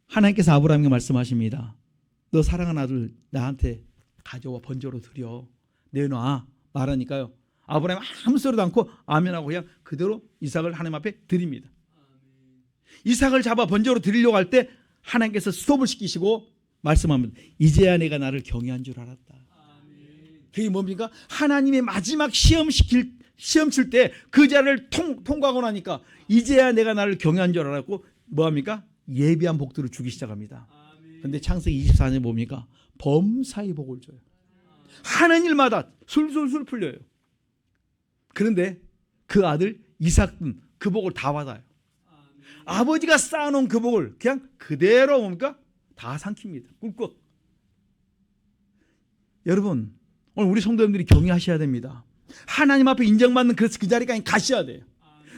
하나님께서 아브라함에게 말씀하십니다. 너 사랑하는 아들 나한테 가져와 번제로 드려, 내놔 말하니까요, 아브라함이 아무 소리도 않고 아멘하고 그냥 그대로 이삭을 하나님 앞에 드립니다. 이삭을 잡아 번제로 드리려고 할 때 하나님께서 스톱을 시키시고 말씀합니다. 이제야 내가 나를 경외한 줄 알았다. 그게 뭡니까? 하나님의 마지막 시험 칠 때 그 자를 통과하고 나니까 이제야 내가 나를 경외한 줄 알았고 뭐합니까? 예비한 복들을 주기 시작합니다. 그런데 창세기 24장에 뭡니까? 범사의 복을 줘요. 하는 일마다 술술술 풀려요. 그런데 그 아들 이삭은 그 복을 다 받아요. 아버지가 쌓아놓은 그 복을 그냥 그대로 뭡니까? 다 삼킵니다. 꿀꺽. 여러분 오늘 우리 성도님들이 경외하셔야 됩니다. 하나님 앞에 인정받는 그 자리까지 가셔야 돼요.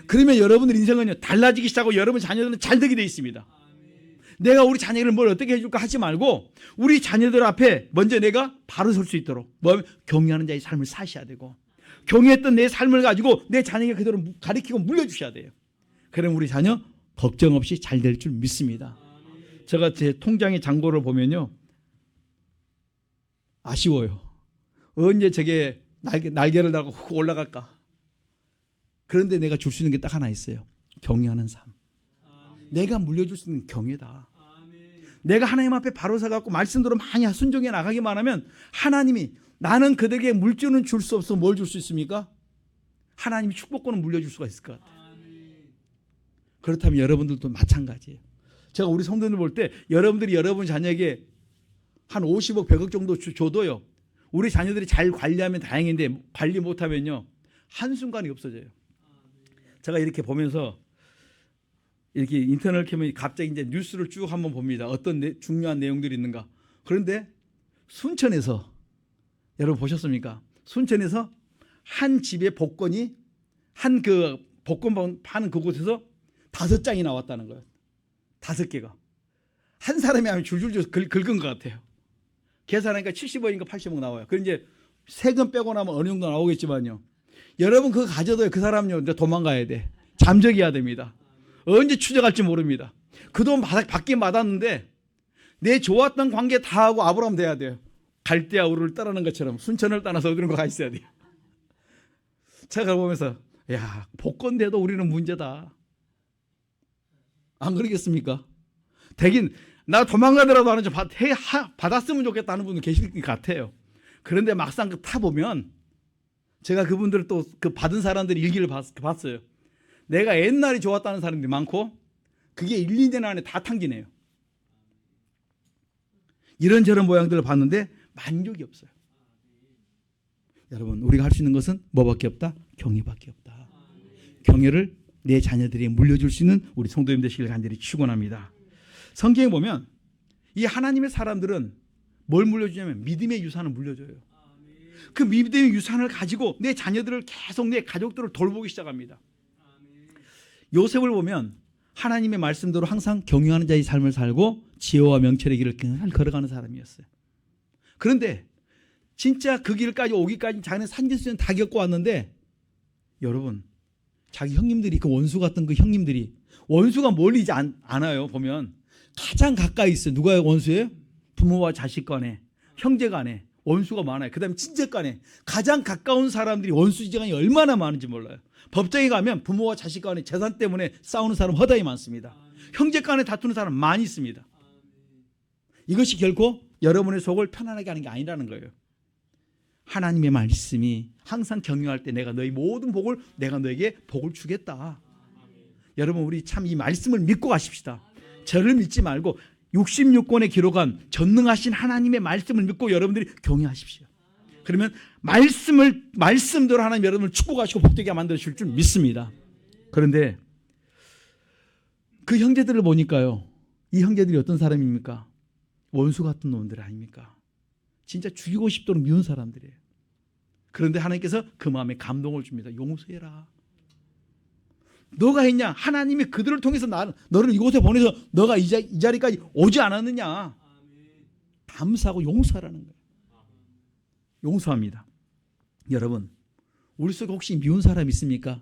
그러면 여러분들 인생은요 달라지기 시작하고 여러분 자녀들은 잘 되게 되어 있습니다. 내가 우리 자녀를 뭘 어떻게 해줄까 하지 말고 우리 자녀들 앞에 먼저 내가 바로 설 수 있도록 경외하는 자의 삶을 사셔야 되고, 경외했던 내 삶을 가지고 내 자녀에게 그대로 가르치고 물려주셔야 돼요. 그럼 우리 자녀 걱정 없이 잘 될 줄 믿습니다. 제가 제 통장의 잔고를 보면요 아쉬워요. 언제 저게 날개를 달고 올라갈까. 그런데 내가 줄 수 있는 게 딱 하나 있어요. 경외하는 삶. 내가 물려줄 수 있는 경외다. 내가 하나님 앞에 바로 서갖고 말씀대로 많이 순종해 나가기만 하면 하나님이, 나는 그들에게 물질은 줄 수 없어 뭘 줄 수 있습니까? 하나님이 축복권을 물려줄 수가 있을 것 같아요. 그렇다면 여러분들도 마찬가지예요. 제가 우리 성도들 볼 때 여러분들이 여러분 자녀에게 한 50억 100억 정도 줘도요 우리 자녀들이 잘 관리하면 다행인데 관리 못하면요 한순간이 없어져요. 제가 이렇게 보면서 이렇게 인터넷을 켜면 갑자기 이제 뉴스를 쭉 한번 봅니다. 어떤 중요한 내용들이 있는가. 그런데 순천에서 여러분 보셨습니까? 순천에서 한 집에 복권이 한 그 복권 파는 그곳에서 5장이 나왔다는 거예요. 5개가. 한 사람이 하면 줄줄 긁은 것 같아요. 계산하니까 70억인가 80억 나와요. 그럼 이제 세금 빼고 나면 어느 정도 나오겠지만요. 여러분 그거 가져도 그 사람은요 이제 도망가야 돼. 잠적해야 됩니다. 언제 추적할지 모릅니다. 그 돈 받긴 받았는데 내 좋았던 관계 다 하고 아브라함 돼야 돼요. 갈대아 우르를 따르는 것처럼 순천을 떠나서 어디로 가 있어야 돼요. 제가 보면서 야 복권돼도 우리는 문제다. 안 그러겠습니까? 되긴 나 도망가더라도 하는 좀 받았으면 좋겠다는 분은 계실 것 같아요. 그런데 막상 타보면 제가 그분들을 또 그 받은 사람들 일기를 봤어요. 내가 옛날에 좋았다는 사람들이 많고 그게 1, 2년 안에 다 탕진해요. 이런저런 모양들을 봤는데 만족이 없어요. 여러분 우리가 할 수 있는 것은 뭐밖에 없다? 경외밖에 없다. 경외를 내 자녀들에게 물려줄 수 있는 우리 성도님 되시길 간절히 축원합니다. 성경에 보면 이 하나님의 사람들은 뭘 물려주냐면 믿음의 유산을 물려줘요. 그 믿음의 유산을 가지고 내 자녀들을 계속 내 가족들을 돌보기 시작합니다. 요셉을 보면 하나님의 말씀대로 항상 경유하는 자의 삶을 살고 지혜와 명철의 길을 항상 걸어가는 사람이었어요. 그런데 진짜 그 길까지 오기까지 자기는 산지수는 다 겪고 왔는데 여러분 자기 형님들이 그 원수 같은 그 형님들이 원수가 멀리지 않아요. 보면 가장 가까이 있어요. 누가 원수예요? 부모와 자식 간에 형제 간에 원수가 많아요. 그 다음에 친척 간에 가장 가까운 사람들이 원수지간이 얼마나 많은지 몰라요. 법정에 가면 부모와 자식 간에 재산 때문에 싸우는 사람 허다히 많습니다. 형제 간에 다투는 사람 많이 있습니다. 이것이 결코 여러분의 속을 편안하게 하는 게 아니라는 거예요. 하나님의 말씀이 항상 경유할 때 내가 너희 모든 복을 내가 너에게 복을 주겠다. 여러분 우리 참 이 말씀을 믿고 가십시다. 저를 믿지 말고 66권에 기록한 전능하신 하나님의 말씀을 믿고 여러분들이 경외하십시오. 그러면 말씀대로 하나님 여러분을 축복하시고 복되게 만들어 주실 줄 믿습니다. 그런데 그 형제들을 보니까요. 이 형제들이 어떤 사람입니까? 원수 같은 놈들 아닙니까? 진짜 죽이고 싶도록 미운 사람들이에요. 그런데 하나님께서 그 마음에 감동을 줍니다. 용서해라. 너가 했냐? 하나님이 그들을 통해서 너를 이곳에 보내서 너가 이 자리까지 오지 않았느냐? 감사하고 용서하라는 거예요. 용서합니다. 여러분 우리 속에 혹시 미운 사람 있습니까?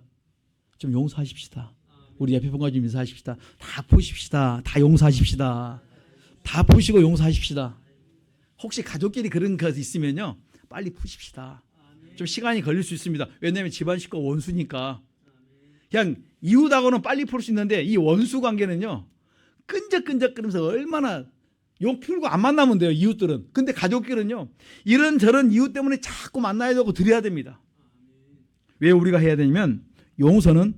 좀 용서하십시다. 우리 옆에 분과 좀 인사하십시다. 다 푸십시다. 다 용서하십시다. 다 푸시고 용서하십시다. 혹시 가족끼리 그런 것 있으면요 빨리 푸십시다. 좀 시간이 걸릴 수 있습니다. 왜냐하면 집안 식구가 원수니까. 그냥 이웃하고는 빨리 풀 수 있는데 이 원수 관계는요 끈적끈적거리면서 얼마나 욕 풀고 안 만나면 돼요. 이웃들은. 근데 가족끼리는요 이런저런 이유 때문에 자꾸 만나야 되고 드려야 됩니다. 왜 우리가 해야 되냐면 용서는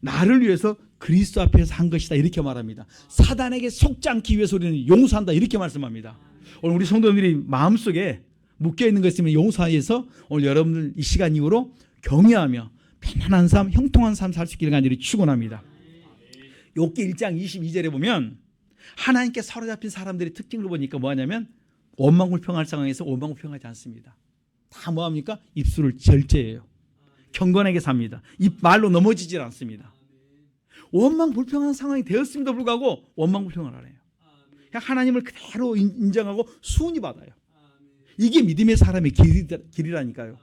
나를 위해서 그리스도 앞에서 한 것이다 이렇게 말합니다. 사단에게 속지 않기 위해서 우리는 용서한다 이렇게 말씀합니다. 오늘 우리 성도님들이 마음속에 묶여있는 것 있으면 용서해서 오늘 여러분들 이 시간 이후로 경외하며 편안한 삶, 형통한 삶 살 수 있기를 간절히 축원합니다. 욥기 1장 22절에 보면 하나님께 사로잡힌 사람들의 특징을 보니까 뭐하냐면 원망불평할 상황에서 원망불평하지 않습니다. 다 뭐합니까? 입술을 절제해요. 경건하게 삽니다. 입 말로 넘어지질 않습니다. 원망불평한 상황이 되었음에도 불구하고 원망불평을 안 해요. 그냥 하나님을 그대로 인정하고 수은이 받아요. 이게 믿음의 사람의 길이라니까요.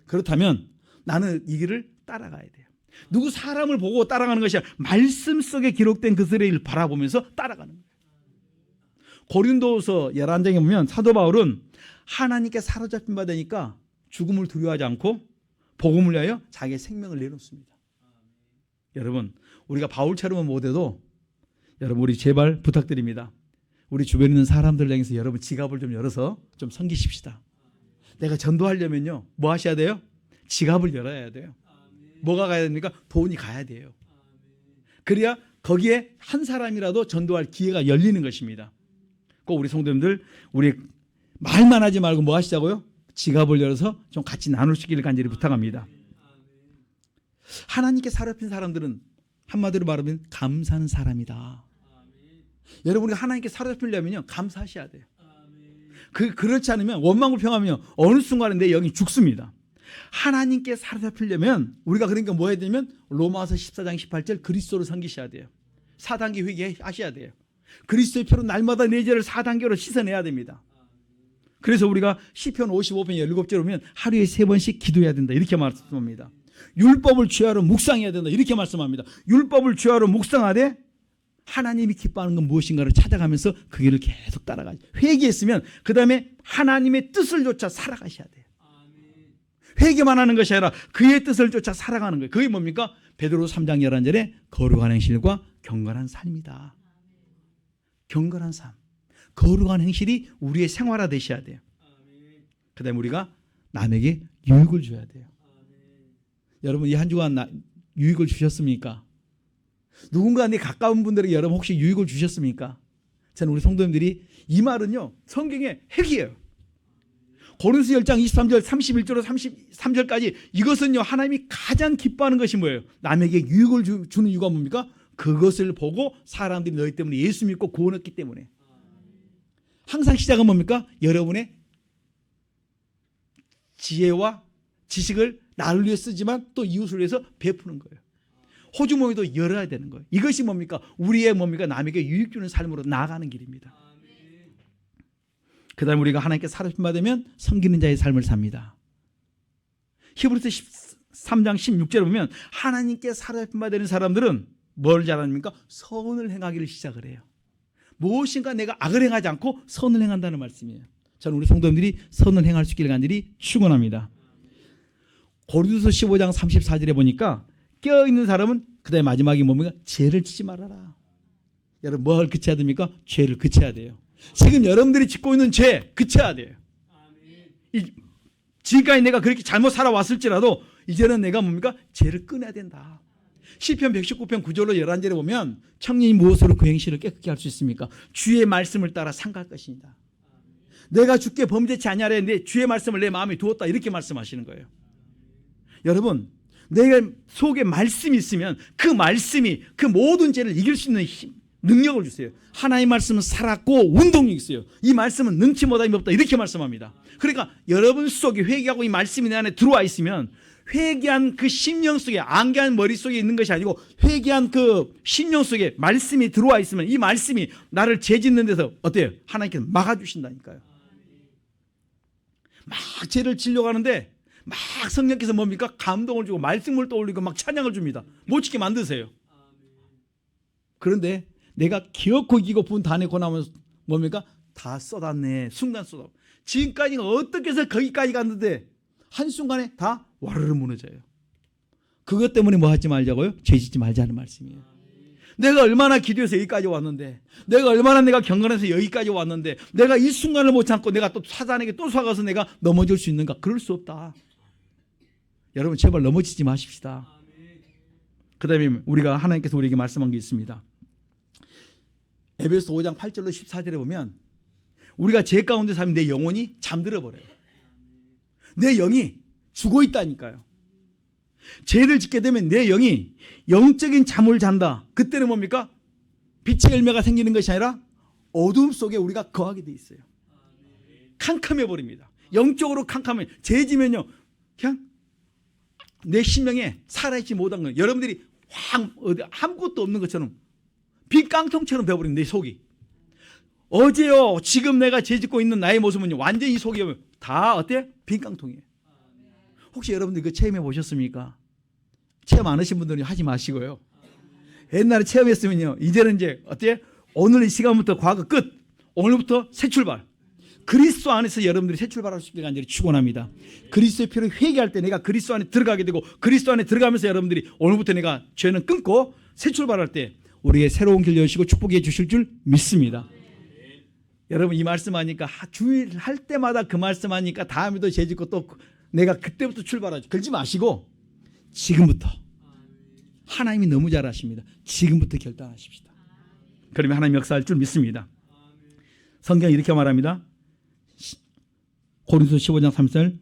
그렇다면 나는 이 길을 따라가야 돼요. 누구 사람을 보고 따라가는 것이 아니라 말씀 속에 기록된 그들의 일을 바라보면서 따라가는 거예요. 고린도서 11장에 보면 사도 바울은 하나님께 사로잡힌 바 되니까 죽음을 두려워하지 않고 복음을 위하여 자기의 생명을 내놓습니다. 여러분 우리가 바울처럼은 못해도 여러분 우리 제발 부탁드립니다. 우리 주변에 있는 사람들 향해서 여러분 지갑을 좀 열어서 좀 섬기십시다. 내가 전도하려면요 뭐 하셔야 돼요? 지갑을 열어야 돼요. 뭐가 가야 됩니까? 돈이 가야 돼요. 그래야 거기에 한 사람이라도 전도할 기회가 열리는 것입니다. 꼭 우리 성도님들 우리 말만 하지 말고 뭐 하시자고요? 지갑을 열어서 좀 같이 나눌 수 있기를 간절히 부탁합니다. 하나님께 사로잡힌 사람들은 한마디로 말하면 감사하는 사람이다. 여러분 우리가 하나님께 사로잡히려면요 감사하셔야 돼요. 그렇지 않으면 원망불평하면 어느 순간에 내 영이 죽습니다. 하나님께 사로잡히려면 우리가 그러니까 뭐 해야 되냐면 로마서 14장 18절 그리스도를 섬기셔야 돼요. 4단계 회개하셔야 돼요. 그리스도의 피로 날마다 내 죄를 4단계로 씻어내야 됩니다. 그래서 우리가 시편 55편 17절 보면 하루에 3번씩 기도해야 된다 이렇게 말씀합니다. 율법을 주야로 묵상해야 된다 이렇게 말씀합니다. 율법을 주야로 묵상하되 하나님이 기뻐하는 건 무엇인가를 찾아가면서 그 길을 계속 따라가죠. 회개했으면 그 다음에 하나님의 뜻을 쫓아 살아가셔야 돼요. 회개만 하는 것이 아니라 그의 뜻을 쫓아 살아가는 거예요. 그게 뭡니까? 베드로 3장 11절에 거룩한 행실과 경건한 삶이다. 경건한 삶. 거룩한 행실이 우리의 생활화 되셔야 돼요. 그 다음에 우리가 남에게 유익을 줘야 돼요. 여러분 이 한 주간 유익을 주셨습니까? 누군가 내 가까운 분들에게 여러분 혹시 유익을 주셨습니까? 저는 우리 성도님들이 이 말은요 성경의 핵이에요. 고린도서 10장 23절 31절로 33절까지 이것은요 하나님이 가장 기뻐하는 것이 뭐예요? 남에게 유익을 주는 이유가 뭡니까? 그것을 보고 사람들이 너희 때문에 예수 믿고 구원했기 때문에. 항상 시작은 뭡니까? 여러분의 지혜와 지식을 나를 위해 쓰지만 또 이웃을 위해서 베푸는 거예요. 호주머니도 열어야 되는 거예요. 이것이 뭡니까? 우리의 뭡니까? 남에게 유익 주는 삶으로 나아가는 길입니다. 그 다음에 우리가 하나님께 사로잡힌 바 되면 섬기는 자의 삶을 삽니다. 히브리서 13장 16절에 보면 하나님께 사로잡힌 바 되는 사람들은 뭘 잘합니까? 선을 행하기를 시작을 해요. 무엇인가 내가 악을 행하지 않고 선을 행한다는 말씀이에요. 저는 우리 성도님들이 선을 행할 수 있기를 간절히 축원합니다. 고린도서 15장 34절에 보니까 깨어있는 사람은 그 다음에 마지막에 뭡니까? 죄를 짓지 말아라. 여러분 뭘 그쳐야 됩니까? 죄를 그쳐야 돼요. 지금 여러분들이 짓고 있는 죄 그쳐야 돼요. 지금까지 내가 그렇게 잘못 살아왔을지라도 이제는 내가 뭡니까? 죄를 끊어야 된다. 시편 119편 9절로 11절에 보면 청년이 무엇으로 그 행실을 깨끗게 할 수 있습니까? 주의 말씀을 따라 상갈 것입니다. 내가 주께 범죄치 아니하려 했는데 주의 말씀을 내 마음에 두었다 이렇게 말씀하시는 거예요. 여러분 내 속에 말씀이 있으면 그 말씀이 그 모든 죄를 이길 수 있는 힘, 능력을 주세요. 하나님의 말씀은 살았고 운동력이 있어요. 이 말씀은 능치 못함이 없다 이렇게 말씀합니다. 그러니까 여러분 속에 회개하고 이 말씀이 내 안에 들어와 있으면 회개한 그 심령 속에 안개한 머릿속에 있는 것이 아니고 회개한 그 심령 속에 말씀이 들어와 있으면 이 말씀이 나를 죄짓는 데서 어때요? 하나님께서 막아주신다니까요. 막 죄를 지려고 하는데 막 성령께서 뭡니까? 감동을 주고 말씀을 떠올리고 막 찬양을 줍니다. 못 지게 만드세요. 그런데 내가 기어코 이기고 분 다 내고 나면 뭡니까? 다 쏟았네. 순간 쏟아. 지금까지 어떻게 해서 거기까지 갔는데 한순간에 다 와르르 무너져요. 그것 때문에 뭐 하지 말자고요? 죄 짓지 말자는 말씀이에요. 내가 얼마나 기도해서 여기까지 왔는데 내가 얼마나 내가 경건해서 여기까지 왔는데 내가 이 순간을 못 참고 내가 또 사단에게 또 속아서 내가 넘어질 수 있는가? 그럴 수 없다. 여러분 제발 넘어지지 마십시다. 그 다음에 우리가 하나님께서 우리에게 말씀한 게 있습니다. 에베소 5장 8절로 14절에 보면 우리가 죄 가운데 살면 내 영혼이 잠들어 버려요. 내 영이 죽어 있다니까요. 죄를 짓게 되면 내 영이 영적인 잠을 잔다. 그때는 뭡니까? 빛의 열매가 생기는 것이 아니라 어둠 속에 우리가 거하게 돼 있어요. 캄캄해 버립니다. 영적으로 캄캄해. 죄 지면요 그냥 내 심령에 살아있지 못한 거예요. 여러분들이 아무것도 없는 것처럼 빈 깡통처럼 되어버린 내 속이. 어제요 지금 내가 죄 짓고 있는 나의 모습은요 완전히 속이 다 어때? 빈 깡통이에요. 혹시 여러분들 그 체험해 보셨습니까? 체험 안 하신 분들은 하지 마시고요. 옛날에 체험했으면요 이제는 이제 어때요? 오늘 이 시간부터 과거 끝. 오늘부터 새 출발. 그리스도 안에서 여러분들이 새 출발할 수 있게 간절히 축원합니다. 그리스도의 피로 회개할 때 내가 그리스도 안에 들어가게 되고 그리스도 안에 들어가면서 여러분들이 오늘부터 내가 죄는 끊고 새 출발할 때 우리의 새로운 길 여시고 축복해 주실 줄 믿습니다. 여러분 이 말씀하니까 주일 할 때마다 그 말씀하니까 다음에도 죄 짓고 또 내가 그때부터 출발하죠. 그러지 마시고 지금부터 하나님이 너무 잘 아십니다. 지금부터 결단하십시다. 그러면 하나님 역사할 줄 믿습니다. 성경이 이렇게 말합니다. 고린도서 15장 3절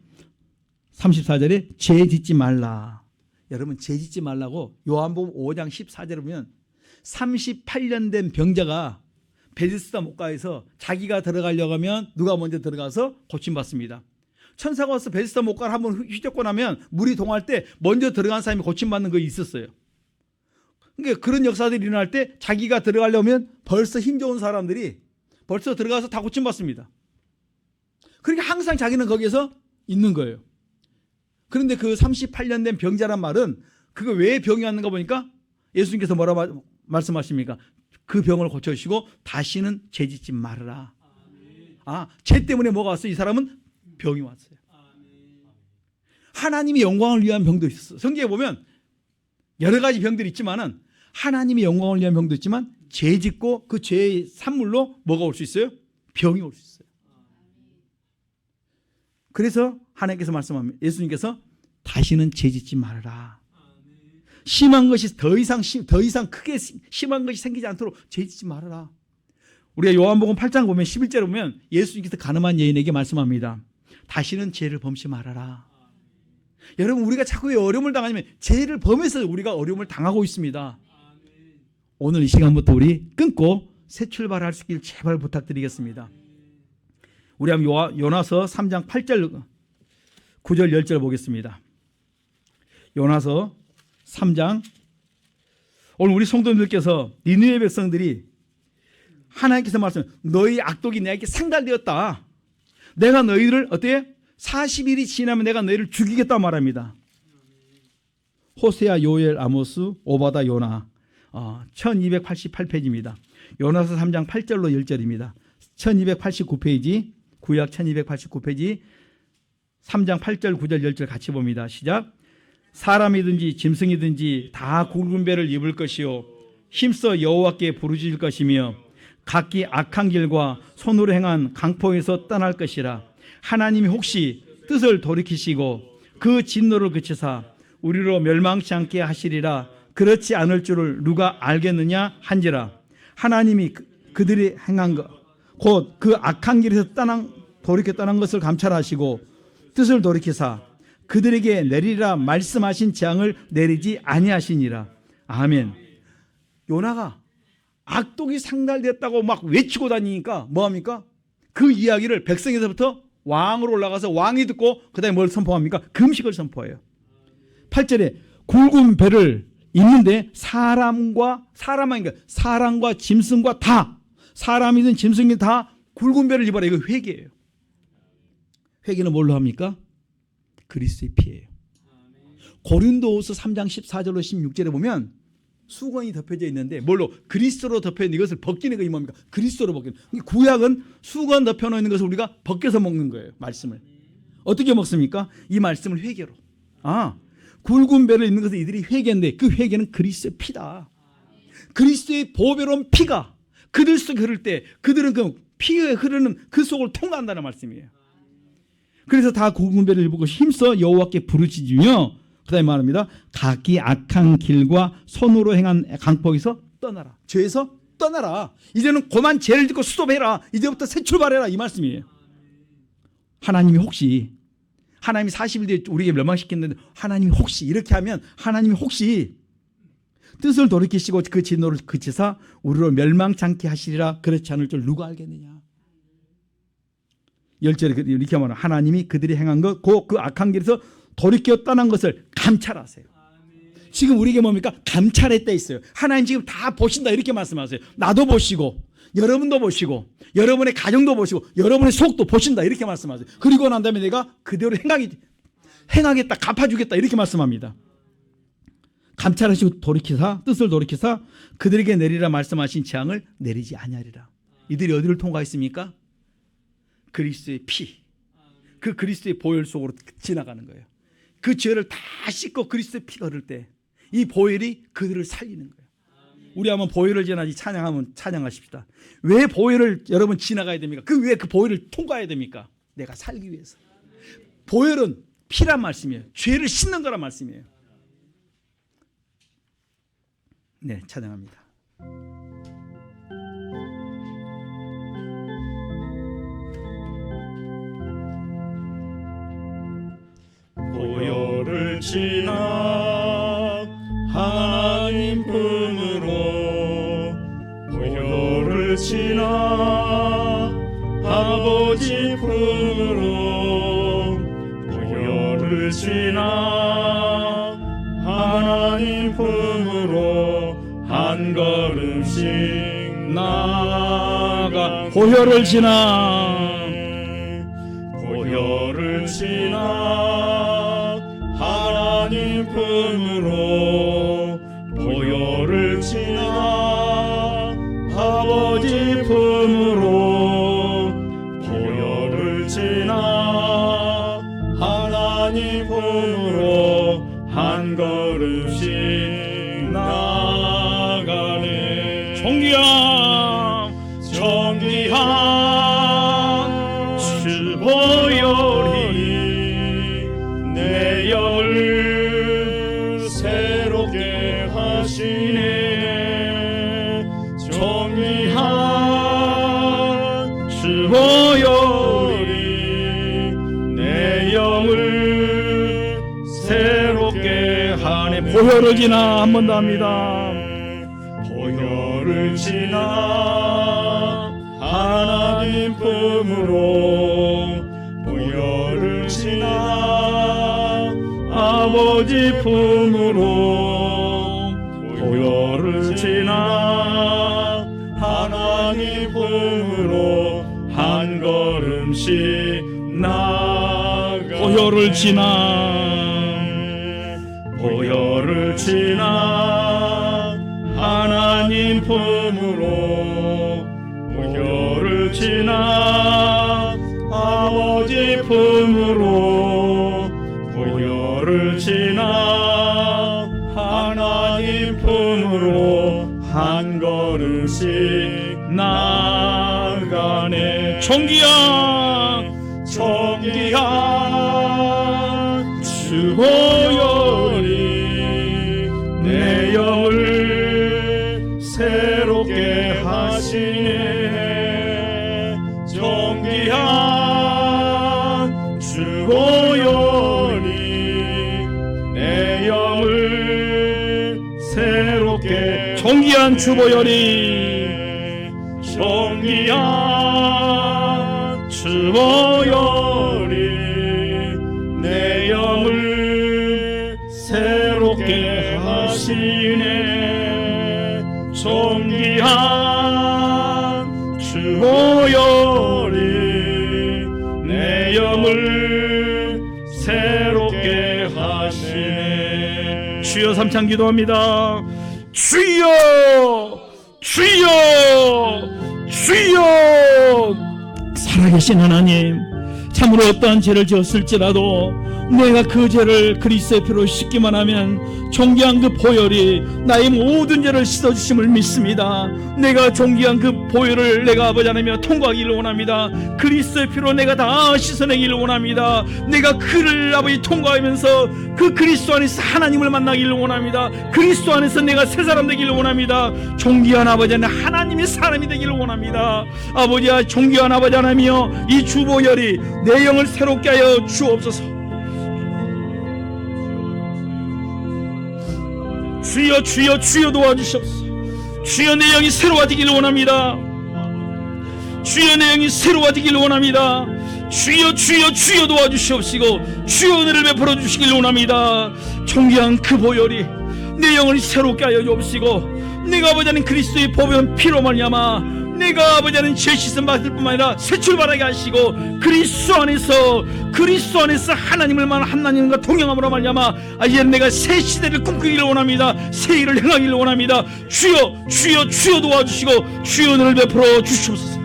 34절에 죄 짓지 말라. 여러분 죄 짓지 말라고 요한복음 5장 14절에 보면 38년 된 병자가 베데스다 목가에서 자기가 들어가려고 하면 누가 먼저 들어가서 고침받습니다. 천사가 와서 베데스다 목가를 한번 휘젓고 나면 물이 동할 때 먼저 들어간 사람이 고침받는 거 있었어요. 그러니까 그런 역사들이 일어날 때 자기가 들어가려면 벌써 힘 좋은 사람들이 벌써 들어가서 다 고침받습니다. 그러니까 항상 자기는 거기에서 있는 거예요. 그런데 그 38년 된 병자란 말은 그거 왜 병이 왔는가 보니까 예수님께서 뭐라고 말씀하십니까? 그 병을 고쳐주시고 다시는 죄짓지 말아라. 죄 때문에 뭐가 왔어요? 이 사람은 병이 왔어요. 하나님의 영광을 위한 병도 있었어요. 성경에 보면 여러 가지 병들이 있지만은 하나님의 영광을 위한 병도 있지만 죄 짓고 그 죄의 산물로 뭐가 올 수 있어요? 병이 올 수 있어요. 그래서 하나님께서 말씀합니다. 예수님께서 다시는 죄 짓지 말아라. 심한 것이 더 이상 크게 심한 것이 생기지 않도록 죄 짓지 말아라. 우리가 요한복음 8장 보면 11절에 보면 예수님께서 가늠한 여인에게 말씀합니다. 다시는 죄를 범치 말아라. 여러분, 우리가 자꾸 어려움을 당하면 죄를 범해서 우리가 어려움을 당하고 있습니다. 오늘 이 시간부터 우리 끊고 새 출발할 수 있길 제발 부탁드리겠습니다. 우리 한번 요나서 3장 8절 9절 10절 보겠습니다. 요나서 3장. 오늘 우리 성도님들께서 니느웨 백성들이 하나님께서 말씀, 너희 악독이 내게 상달되었다. 내가 너희를 어떻게 40일이 지나면 내가 너희를 죽이겠다 말합니다. 호세아, 요엘, 아모스, 오바다, 요나. 1288페이지입니다. 요나서 3장 8절로 10절입니다. 1289페이지, 구약 1289페이지 3장 8절, 9절, 10절 같이 봅니다. 시작. 사람이든지 짐승이든지 다 굵은 배를 입을 것이요 힘써 여호와께 부르짖을 것이며 각기 악한 길과 손으로 행한 강포에서 떠날 것이라. 하나님이 혹시 뜻을 돌이키시고 그 진노를 그치사 우리로 멸망치 않게 하시리라. 그렇지 않을 줄을 누가 알겠느냐 한지라. 하나님이 그들이 행한 것 곧 그 악한 길에서 돌이켜 떠난 것을 감찰하시고 뜻을 돌이키사 그들에게 내리라 말씀하신 재앙을 내리지 아니하시니라. 아멘. 요나가 악독이 상달됐다고 막 외치고 다니니까 뭐합니까? 그 이야기를 백성에서부터 왕으로 올라가서 왕이 듣고 그 다음에 뭘 선포합니까? 금식을 선포해요. 8절에 굵은 배를 입는데 사람과 짐승과 다, 사람이든 짐승이든 다 굵은 배를 입어라. 이거 회개예요. 회개는 뭘로 합니까? 그리스도의 피예요. 고린도후서 3장 14절로 16절에 보면 수건이 덮여져 있는데 뭘로? 그리스도로 덮여 있는 이것을 벗기는 것이 뭡니까? 그리스도로 벗기는. 구약은 수건 덮여 놓는 것을 우리가 벗겨서 먹는 거예요. 말씀을 어떻게 먹습니까? 이 말씀을 회개로. 굵은 배를 입는 것은 이들이 회개인데 그 회개는 그리스도의 피다. 그리스도의 보배로운 피가 그들 속에 흐를 때 그들은 그 피에 흐르는 그 속을 통과한다는 말씀이에요. 그래서 다 굵은 배를 입고 힘써 여호와께 부르짖으며 그다음에 말합니다. 각기 악한 길과 손으로 행한 강포에서 떠나라. 죄에서 떠나라. 이제는 그만 죄를 짓고 수도해라. 이제부터 새 출발해라. 이 말씀이에요. 하나님이 혹시 하나님이 40일 뒤에 우리에게 멸망시켰는데 하나님이 혹시 이렇게 하면 하나님이 혹시 뜻을 돌이키시고 그 진노를 그치사 우리로 멸망치 않게 하시리라. 그렇지 않을 줄 누가 알겠느냐. 10절에 이렇게 말하면 하나님이 그들이 행한 것 곧 그 악한 길에서 돌이켜 떠난 것을 감찰하세요. 지금 우리에게 뭡니까? 감찰했다 있어요. 하나님 지금 다 보신다 이렇게 말씀하세요. 나도 보시고 여러분도 보시고 여러분의 가정도 보시고 여러분의 속도 보신다 이렇게 말씀하세요. 그리고 난 다음에 내가 그대로 행하겠다 갚아주겠다 이렇게 말씀합니다. 감찰하시고 돌이키사 뜻을 돌이키사 그들에게 내리라 말씀하신 재앙을 내리지 아니하리라. 이들이 어디를 통과했습니까? 그리스도의 피, 그 그리스도의 보혈 속으로 지나가는 거예요. 그 죄를 다 씻고 그리스도의 피가 흐를 때 이 보혈이 그들을 살리는 거예요. 우리 한번 보혈을 지나지 찬양하면 찬양하십시다. 왜 보혈을 여러분 지나가야 됩니까? 왜 그 보혈을 통과해야 됩니까? 내가 살기 위해서. 보혈은 피란 말씀이에요. 죄를 씻는 거란 말씀이에요. 네, 찬양합니다. 보혈을 지나 하나님 품으로 보혈을 보혈을 지나 아버지 품으로 보혈을 지나 하나님 품으로 한 걸음씩 나아가 보혈을 지나 보혈을 지나 하나님 품으로 보혈을 지나 아버지 품으로 보혈을 지나 하나님 품으로 한 걸음씩 나가네. 정귀한 주 보혈이 내 영을 새롭게 하시네. 정귀한 주 보혈이 내 영을 새롭게 하네. 보혈을 지나 한 번 더 합니다. 보혈을 지나 하나님 품으로 보혈을 지나 아버지 품으로 보혈을 지나 하나님 품으로 한 걸음씩 나가. 보혈을 지나 보혈을 지나 하나님 품으로 보혈을 지나 아버지 품으로 보혈을 지나 하나님 품으로 한 걸음씩 나가네. 정귀한 주 보혈이 내 영을 새롭게 하시네. 정귀한 주 보혈이 내 영을 새롭게 정귀한 주 보혈이 정귀한 주 보혈이 내 영을 새롭게 하시네. 정귀한 주 보혈이 내 영을 새롭게 하시네. 주여 삼창 기도합니다. 주여 주여 주여. 살아계신 하나님, 참으로 어떠한 죄를 지었을지라도 내가 그 죄를 그리스도의 피로 씻기만 하면 존귀한 그 보혈이 나의 모든 죄를 씻어주심을 믿습니다. 내가 존귀한 그 보혈을 내가 아버지 하나님이여 통과하기를 원합니다. 그리스도의 피로 내가 다 씻어내기를 원합니다. 내가 그를 아버지 통과하면서 그 그리스도 안에서 하나님을 만나기를 원합니다. 그리스도 안에서 내가 새 사람 되기를 원합니다. 존귀한 아버지 하나님, 하나님의 사람이 되기를 원합니다. 아버지야, 존귀한 아버지 하나님이여, 이 주 보혈이 내 영을 새롭게 하여 주옵소서. 주여 주여 주여 도와주시옵소서. 주여 내 영이 새로워지기를 원합니다. 주여 내 영이 새로워지기를 원합니다. 주여 주여 주여 도와주시옵시고 주여 은혜를 베풀어 주시기를 원합니다. 존귀한 그 보혈이 내 영을 새롭게 하여 주옵시고 내가 아버지 하나님 그리스도의 보혈 피로 말미암아 내가 아버지 하나님 죄 씻음 받을 뿐만 아니라 새 출발하게 하시고 그리스도 안에서 하나님을 만 하나님과 동행함으로 말미암아 이제 내가 새 시대를 꿈꾸기를 원합니다. 새 일을 행하기를 원합니다. 주여 주여 주여 도와주시고 주여 은혜를 베풀어 주시옵소서.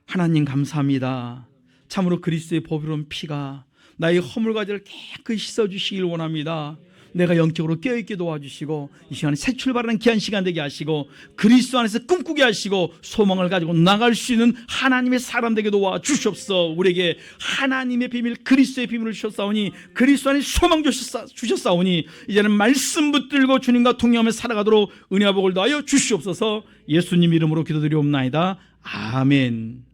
하나님 감사합니다. 참으로 그리스도의 보혈로운 피가 나의 허물과제를 깨끗이 씻어주시길 원합니다. 내가 영적으로 깨어있게 도와주시고 이 시간에 새 출발하는 귀한 시간 되게 하시고 그리스도 안에서 꿈꾸게 하시고 소망을 가지고 나갈 수 있는 하나님의 사람 되게 도와주시옵소서. 우리에게 하나님의 비밀 그리스도의 비밀을 주셨사오니 그리스도 안에 소망 주셨사오니 이제는 말씀 붙들고 주님과 동행하며 살아가도록 은혜와 복을 더하여 주시옵소서. 예수님 이름으로 기도드리옵나이다. 아멘.